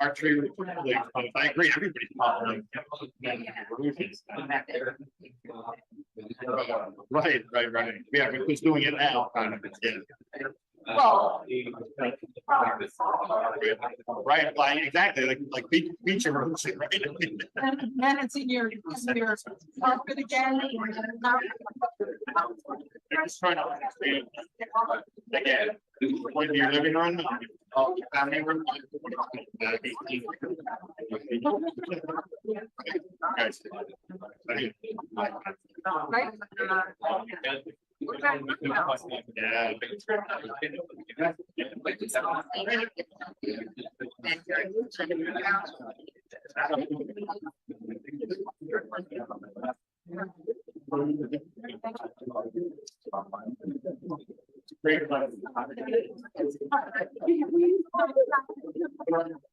our tree, I agree, everybody's following. Right, yeah, we're just doing it now, kind of, yeah. Well. Right, like, exactly, like beach erosion, right? Then it's in your carpet again. They're just trying to understand. Again, when you're living on, family room. Guys. Right?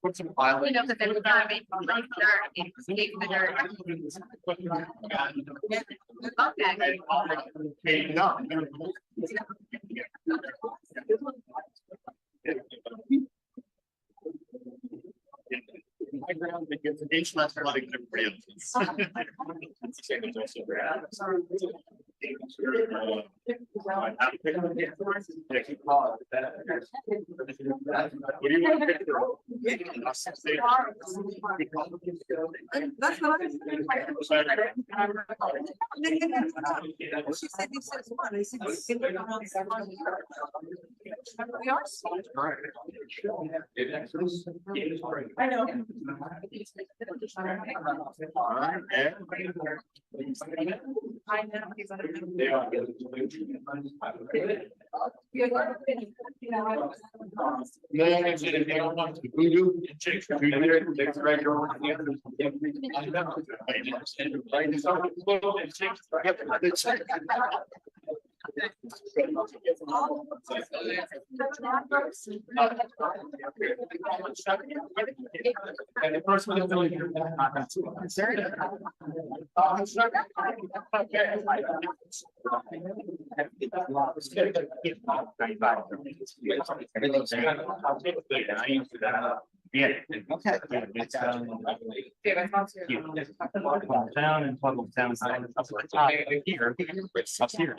Put some file. You know, because they were gonna make like dirt, escape the dirt. Okay, no. My ground, it gets an inch less flooding than everybody else's. What do you want? That's what I'm saying. She said you said one, I said. We are. I know. And the person with the yeah. Okay. Town and public town. Here. Up here.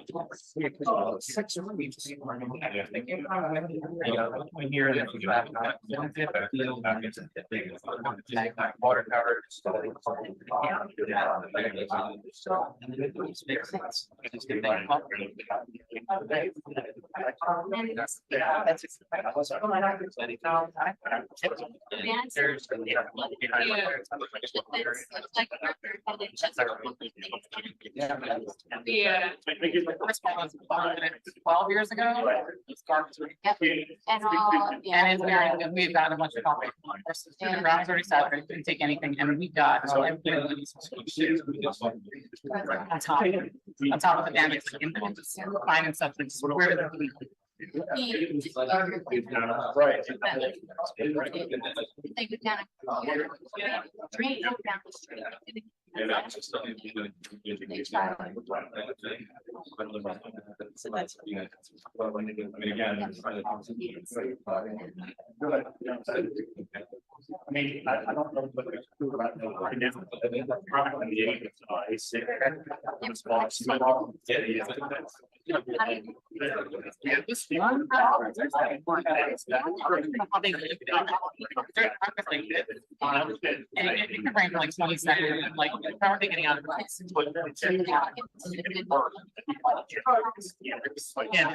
Here. Water tower. Yeah. First one was 12 years ago. It's garbage. And it's very good. We've got a bunch of coffee. The ground's already saturated, didn't take anything, and we got on top of the damage, finding substance. Right. I mean, I don't know what it's true about no right now. Yeah, this one. And it can rain for like 20 seconds, and like, how are they getting out of this? Yeah, the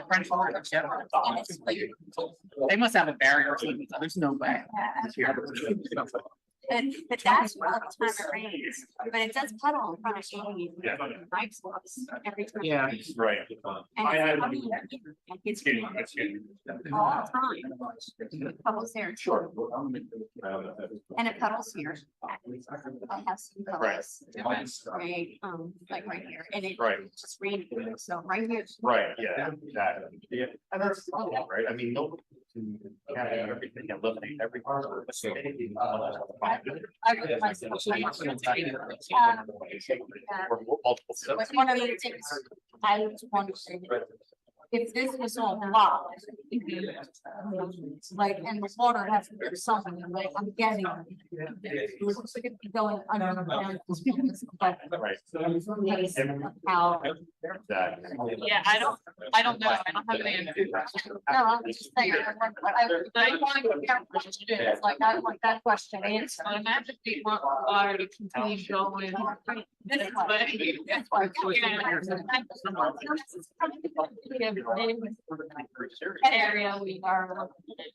French Orange, yeah. They must have a barrier or something, so there's no way. But that's all the time it rains, but it does puddle in front of you. Right spots every time. Yeah. Right. It's all the time. Puddles there. Sure. And it puddles here. I have some puddles. Right, like right here, and it just rained, so right here. Right, yeah, exactly. Yeah. And that's, right, I mean, no, Carry everything, eliminate every part of the city. With one of the things, I was wondering, if this was all locked. Like, and the water has to do something, like, I'm getting. It was going under. Right. How. Yeah, I don't know, I don't have any. No, I'm just saying, I want to get questions, like, I want that question answered. I imagine we want water to continue going. This way. That's why. Area we are.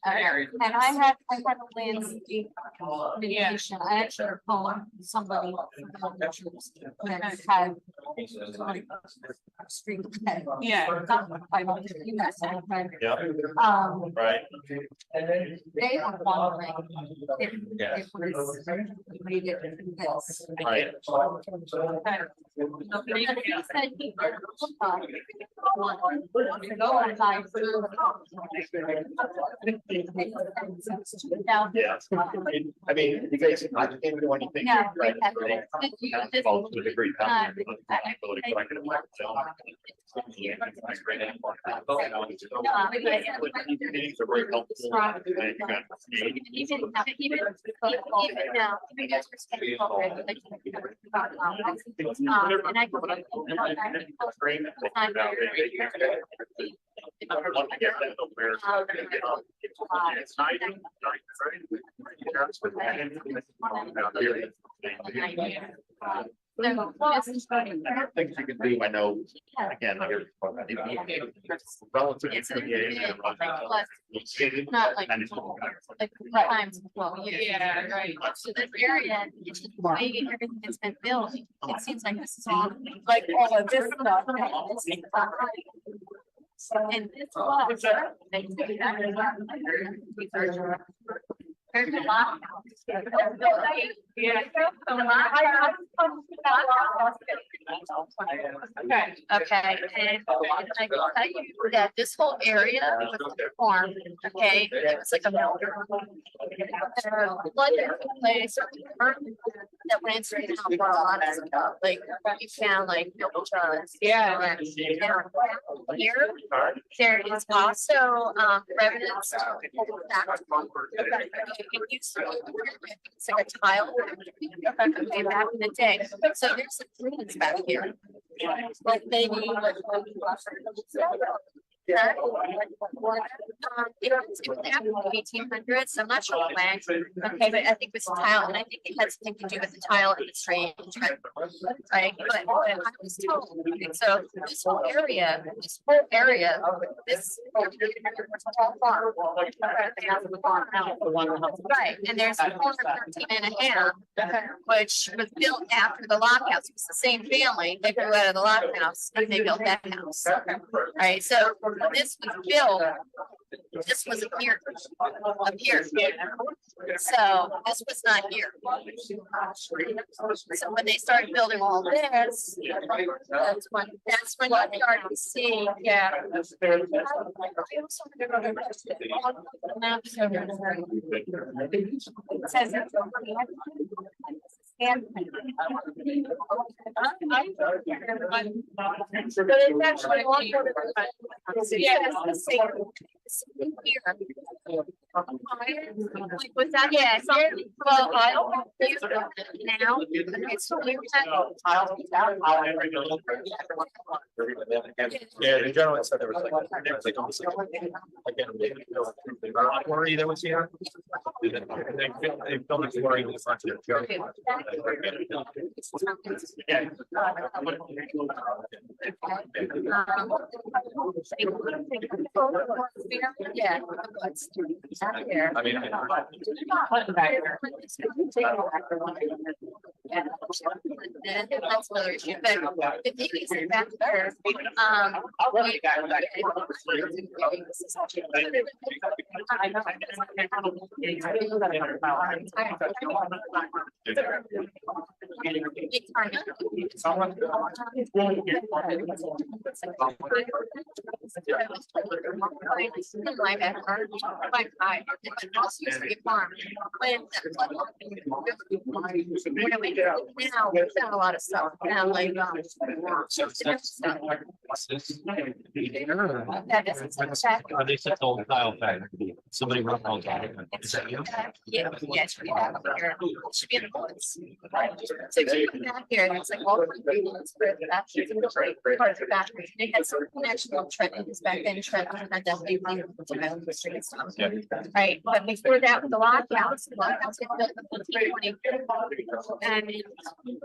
And I had a landscape mitigation, I actually called somebody. That had. Like, street. Yeah. Right. They are wondering if was rated this. Right. He said he go outside. Yeah. I mean, you guys, I can't do anything. No, Right. this Well, to a degree. Uh, Meetings are very helpful. Even now, even as we're speaking about and I Things you can do, I know, again, relative to not like times, well, yeah, right. So this area, it's just the way everything has been built, it seems like this is all, like all of this stuff. And this was. There's a lot. Yeah. Okay, and I can tell you that this whole area was a farm, okay, it was like a mill. Flooded place that went through a lot of stuff, like you found like double trucks. Yeah. Here, there is also residents. It used to be, it's like a tile, okay, back in the day, so there's some ruins back here. Like maybe. It was after the 1800s, I'm not sure when, okay, but I think it was tile, and I think it had something to do with the tile industry, right? But I was told, so this whole area, this, right, and there's a corner 13 and a half, which was built after the lock house. It was the same family, they grew out of the lock house, and they built that house, right? So this was built, this was here, up here. So this was not here. So when they started building all this, that's when you started to see, yeah. It says it's but it's actually one quarter. Yeah, it's the same here. Like, was that, yeah, well, I don't know now. It's so weird. Yeah, the gentleman said there was like almost like quarry that was here. They filmed the quarry in the front of the Yeah. I mean, Yeah. That's another issue, but the thing is back there, now, we've done a lot of stuff, now like, that is exactly. They said the old tile factory, somebody wrote all that. Is that you? Yeah, yeah, it should be back here. It should be in the woods. So if you come back here, and it's like all the ingredients for the factory, part of the factory. They had some national trend, because back then trend had that big thing with the tile industry and stuff. Right, but before that, with the lockouts was built in 1920. And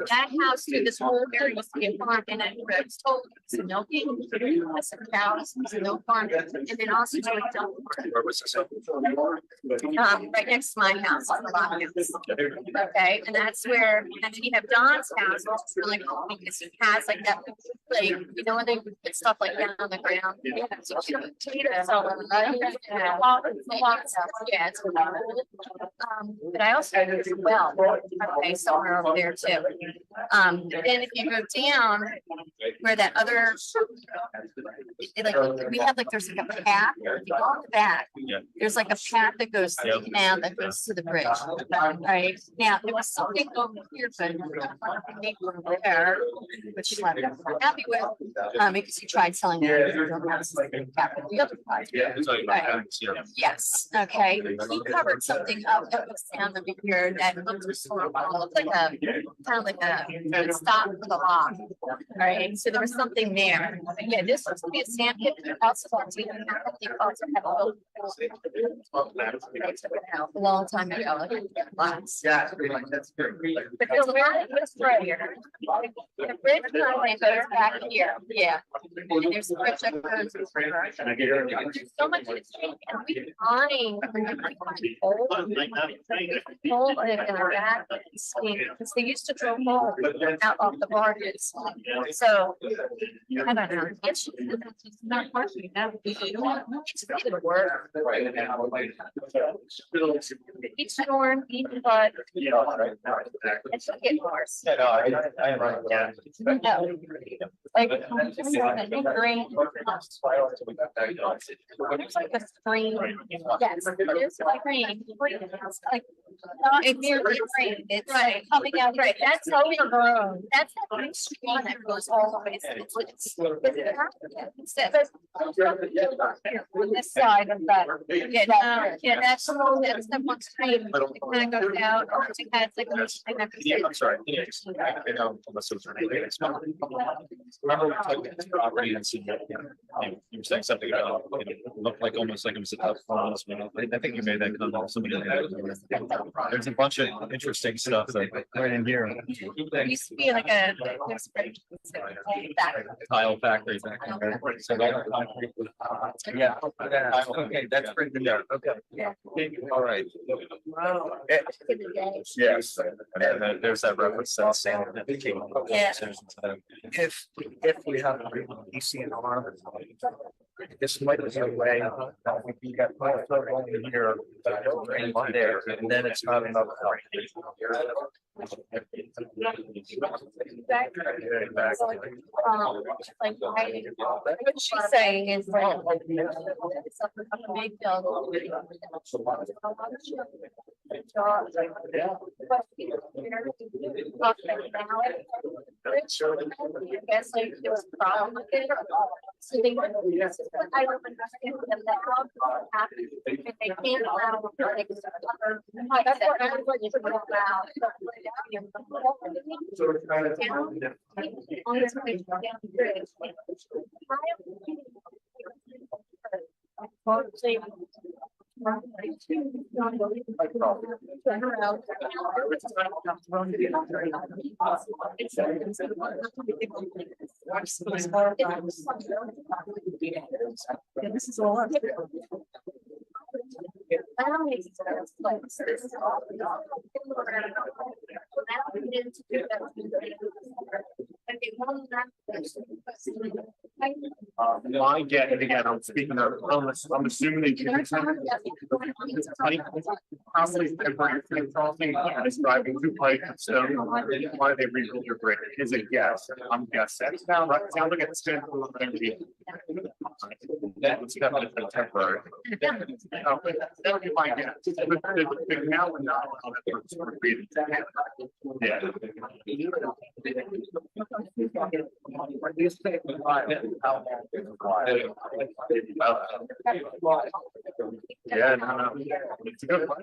that house to this whole area used to be a farm, and it was totally some milking, some cows, some milk farm, and then also to a dump. Right next to my house on the lot house. Okay, and that's where, and then you have Don's house, which is really cool because it has like that, like, you know, when they put stuff like down on the ground. So potatoes all over, right? Yeah, it's but I also have as well, okay, somewhere over there too. Then if you go down where that other, like, we have like, there's like a path, if you go on the back, there's like a path that goes to the canal that goes to the bridge. Right, now, there was something over here, but there, which she wasn't happy with, because he tried selling the other side. Yes, okay, he covered something up that was down over here that looked like a, kind of like a stop for the lock. All right, so there was something there. But yeah, this was to be a sand pit, but also a long time ago, like lots. Yeah, that's great. But there's a lot of history. The bridge line goes back here, yeah. And there's a bridge that goes. There's so much history, and we find coal in our back, because they used to drill coal out off the barges. So I don't know. It's not working. It's really work. Each storm, each flood. It's getting worse. No. Like, green. There's like a stream. Yes, it's like rain. It's like, it's nearly rain. It's right coming out. Right. That's overgrown. That's that big stream that goes all the way. On this side of that. Yeah, that's the one, that's the one stream. It kind of goes out. It's like I'm sorry. Remember we talked about property and you were saying something about it looked like almost like it was a tough phones. I think you made that comment. Somebody there's a bunch of interesting stuff that right in here. It used to be like a Tile factory back there. So yeah. Okay, that's pretty good there. Okay. Yeah. All right. Yes. And there's that reference that Sam became. Yeah. If we have a ECNR, this might be a way that we can get my foot on the year in there, and then it's not enough. Like, what she's saying is like, Makefield. I guess like there was a problem with it. So they were, I don't understand them that they can't allow. That's what everybody is about. So it's kind of. This is all. My guess, and again, I'm speaking of, I'm assuming they do. Probably temporary crossing, describing two pipe and stone, why they rebuild your bridge is a guess, I'm guessing. Sounds like it's simple. That's definitely temporary. That would be my guess. But now we're not. Yeah. Yeah, no, it's a good one.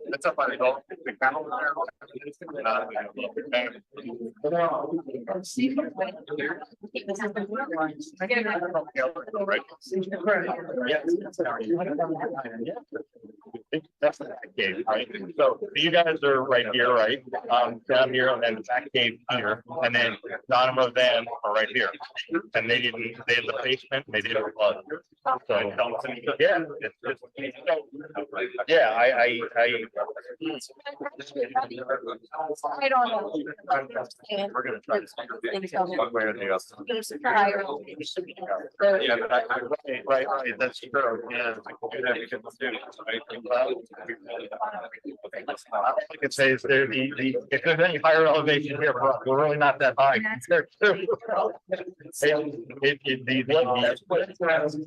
That's up by the golf. The panel there. That's the back cave, right? So you guys are right here, right? Down here, and then the back cave here, and then none of them are right here. And they had the basement, they didn't flood. So, yeah, yeah, I don't know. We're gonna try to one way or the other. Yeah, right, that's true, yeah. All I can say is there, if there's any higher elevation here, we're really not that high. The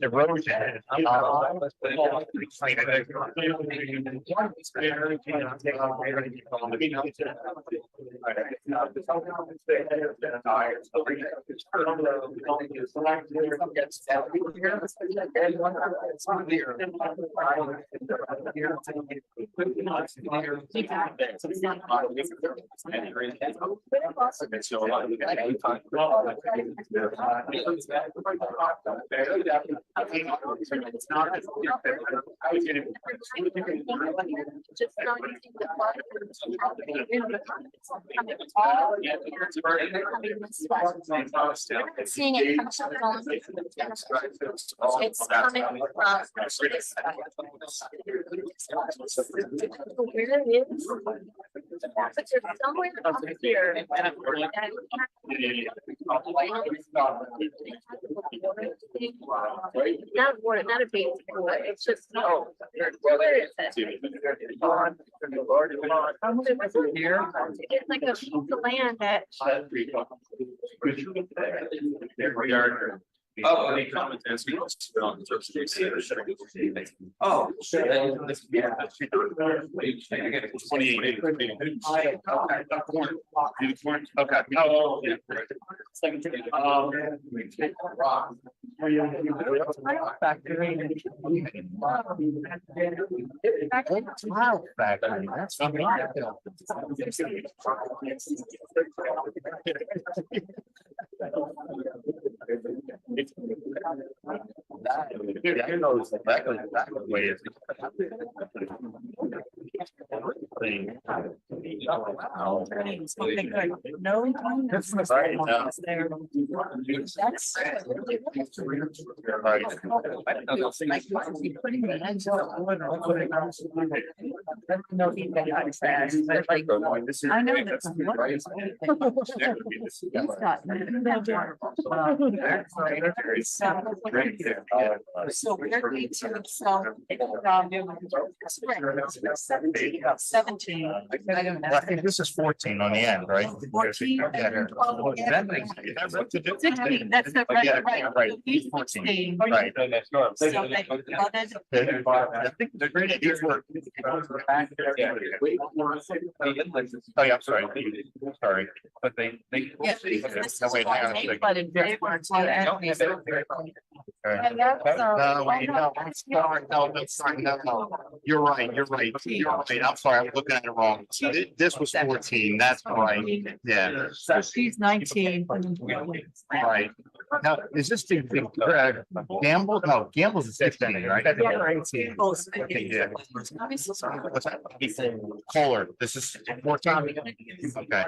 erosion. Seeing it come from, it's coming from. Where it is, but there's somewhere up here. Not water, not a base, it's just, no. Where is it? It's like a piece of land that. Oh, oh. Okay. Oh, yeah. No. I know that's so we're going to sell. 17. I don't know. I think this is 14 on the end, right? 14. Yeah. That makes 16. That's the right. 14. Right. So they flooded. I think the great idea for. Oh, yeah, I'm sorry. Sorry, but they. Yeah, this is why they flooded very much. No, wait, no, you're right, I'm sorry, I'm looking at it wrong. This was 14, that's right, yeah. So she's 19. Right. Now, is this the Gamble? No, Gamble's is 16, right? Okay, yeah. What's that? Kohler, this is 14. Okay.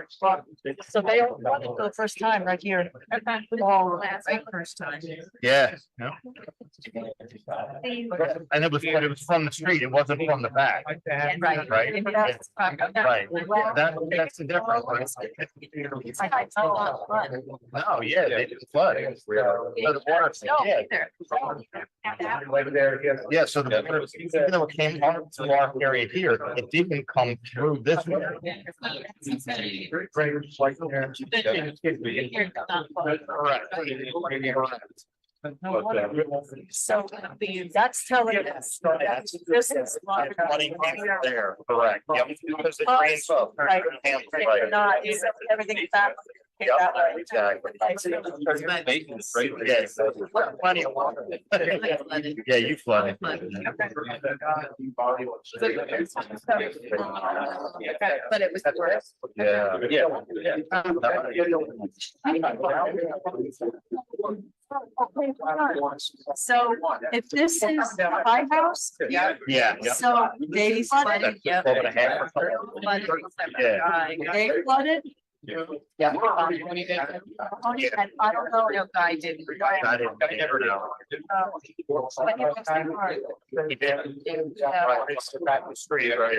So they all flooded for the first time right here. First time. Yeah. Yeah. And it was from the street, it wasn't from the back. Right. Right. Right, that's the difference. Oh, yeah, they did flood. The water, yeah, so the water, even though it came out to our area here, it didn't come through this way. So that's telling us that this is. Money there, correct, yep. Because it rains up. Right. Not, is everything that. Yep, exactly. Yes, plenty of water. Yeah, you flooded. But it was worse. Yeah, yeah. So if this is my house. Yeah. So they flooded. Yeah. They flooded. Yeah. And I don't know. No, guy didn't. I never know. He did. Back the street, right?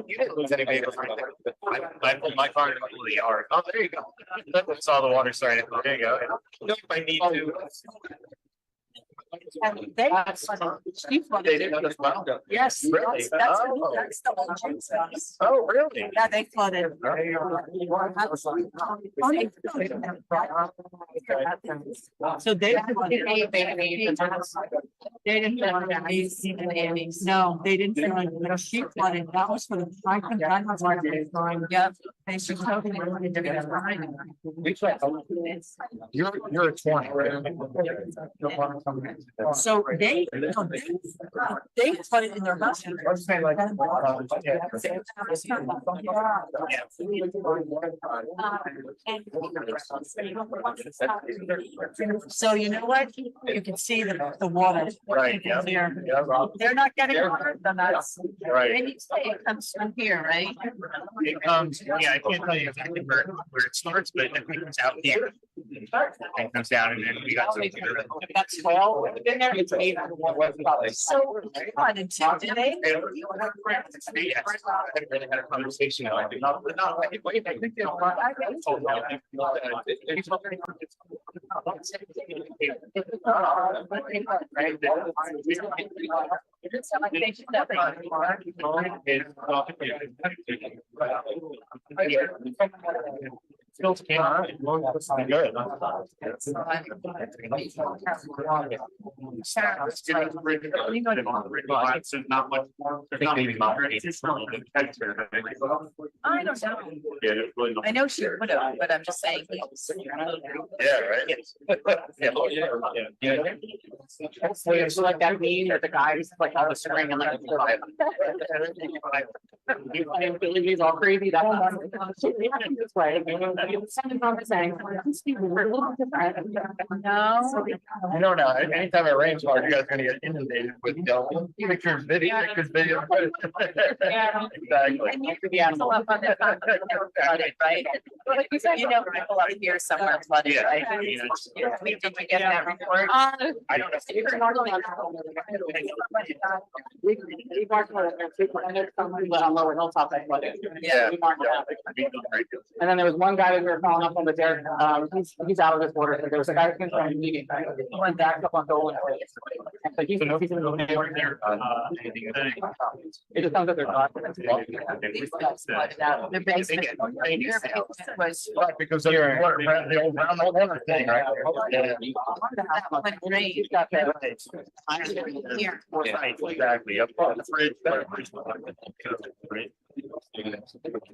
You didn't lose any neighbors right there. I pulled my car into the yard. Oh, there you go. Saw the water starting. There you go. If I need to. And they. She flooded. They didn't as well. Yes. Really? That's Oh. the whole house. Oh, really? Yeah, they flooded. So they. They didn't. No, they didn't. She flooded. That was for the. Yep. They should totally. You're a 20, right? So they flooded in their house. So you know what? You can see the water. Right, yeah. They're not getting water, then that's. Right. They need to say it comes from here, right? It comes, yeah, I can't tell you exactly where it starts, but it comes out here. And comes down and then we got some. That's all. Been there. So, did they? Yes, I haven't really had a conversation. I think Skills came on. Good. Not much more. I don't know. I know she would have, but I'm just saying. Yeah, right. Hopefully it's like that meme that the guys like on the string and like. He's all crazy. That's this way. Something I'm saying. No. I don't know. Anytime it rains hard, you guys are gonna get inundated with pictures, video. Yeah. Exactly. And you could be out up on that, right? You know, people up here somewhere flooded, Yeah. right? Did you get that report? I don't know. Yeah. And then there was one guy that we were calling up on the there, he's out of this water, there was a guy who came from the meeting, he went back up on Dolan. So he's in the. It just comes with their documents. The basement. Was. Right, because of the old round water thing, right? Yeah. He's got that. Here. Right, exactly. Up on the fridge.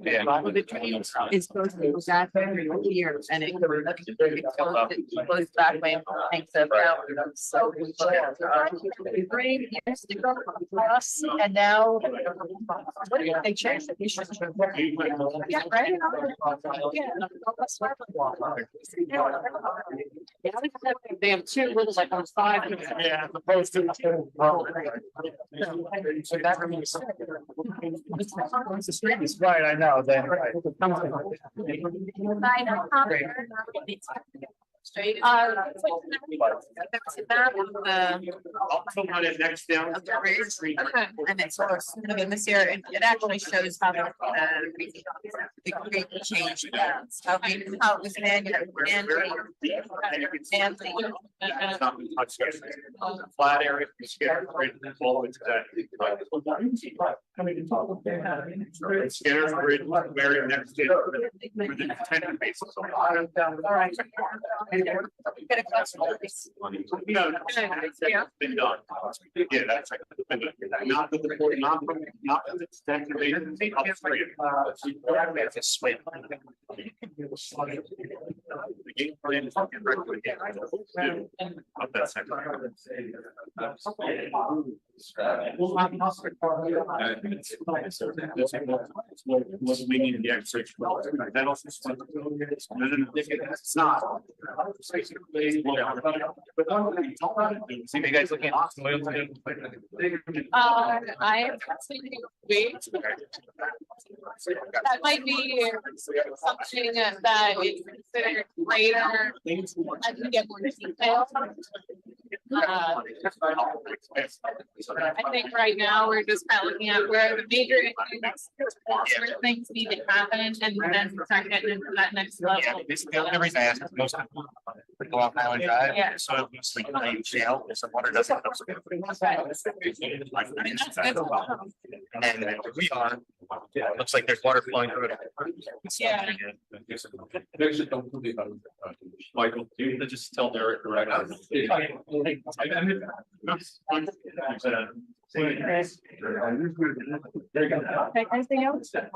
Yeah. The drain is supposed to go back here and it goes back way and so down. So the drain is to go across and now they changed it. Yeah, right. They have two little like on 5. Yeah, as opposed to two. So that remains. Once the street is right, I know, then. I'll on it next down. Okay, and it's sort of in this year, it actually shows how the creek changed. How it was manual and. Flat area. Skinner Bridge, all the way to that. Skinner Bridge, very next to with the detention bases. All right. Get a question. No, it's been done. Yeah, that's like, not with the, not with the detention bases, upstream. The gate plan is fucking regular, yeah. Up that second. What we need the extra. That also. It's not. See you guys looking. I wait. That might be something that is considered greater as we get more detail. I think right now we're just kind of looking at where the major issues, where things need to happen, and then start getting into that next level. Yeah, basically, the only reason I asked is most of them go off Highland Drive. Yeah. So it looks like you jail, if the water doesn't. And then we are, it looks like there's water flowing through it. Yeah. Michael, you can just tell Derek right now. Okay, anything else? Yeah.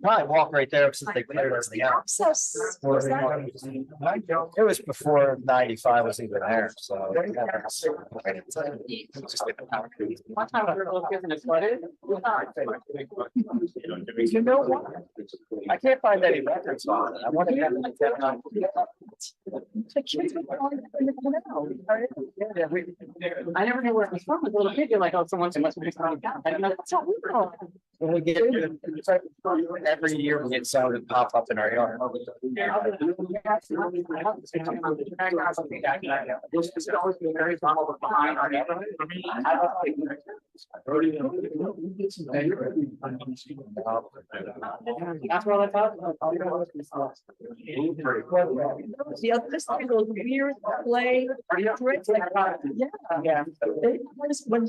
Probably walk right there since they cleared everything out. It was before 95 was even there, so. One time we were looking at flooded. You know what? I can't find any records on it. I want to get. I never knew where it was from. As a little kid, you're like, oh, someone's must be from down. I don't know. That's how we know. When we get, every year we get some that pop up in our yard. This is always been very behind our neighborhood. That's what I thought. The other, this thing goes weird play. Yeah. Yeah. When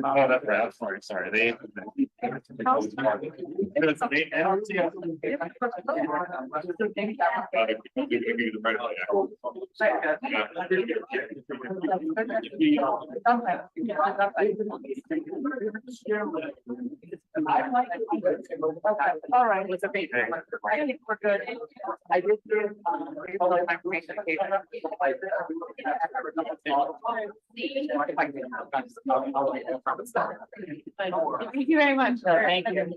Oh, that's right, I'm sorry, they. All right, it's okay. I think we're good. I did. Thank you very much. Thank you.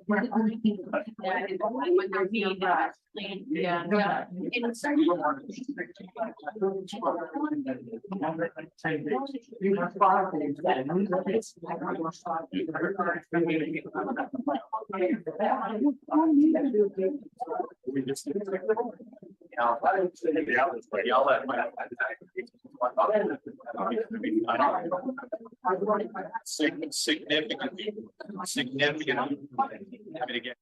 Significantly, I mean, again.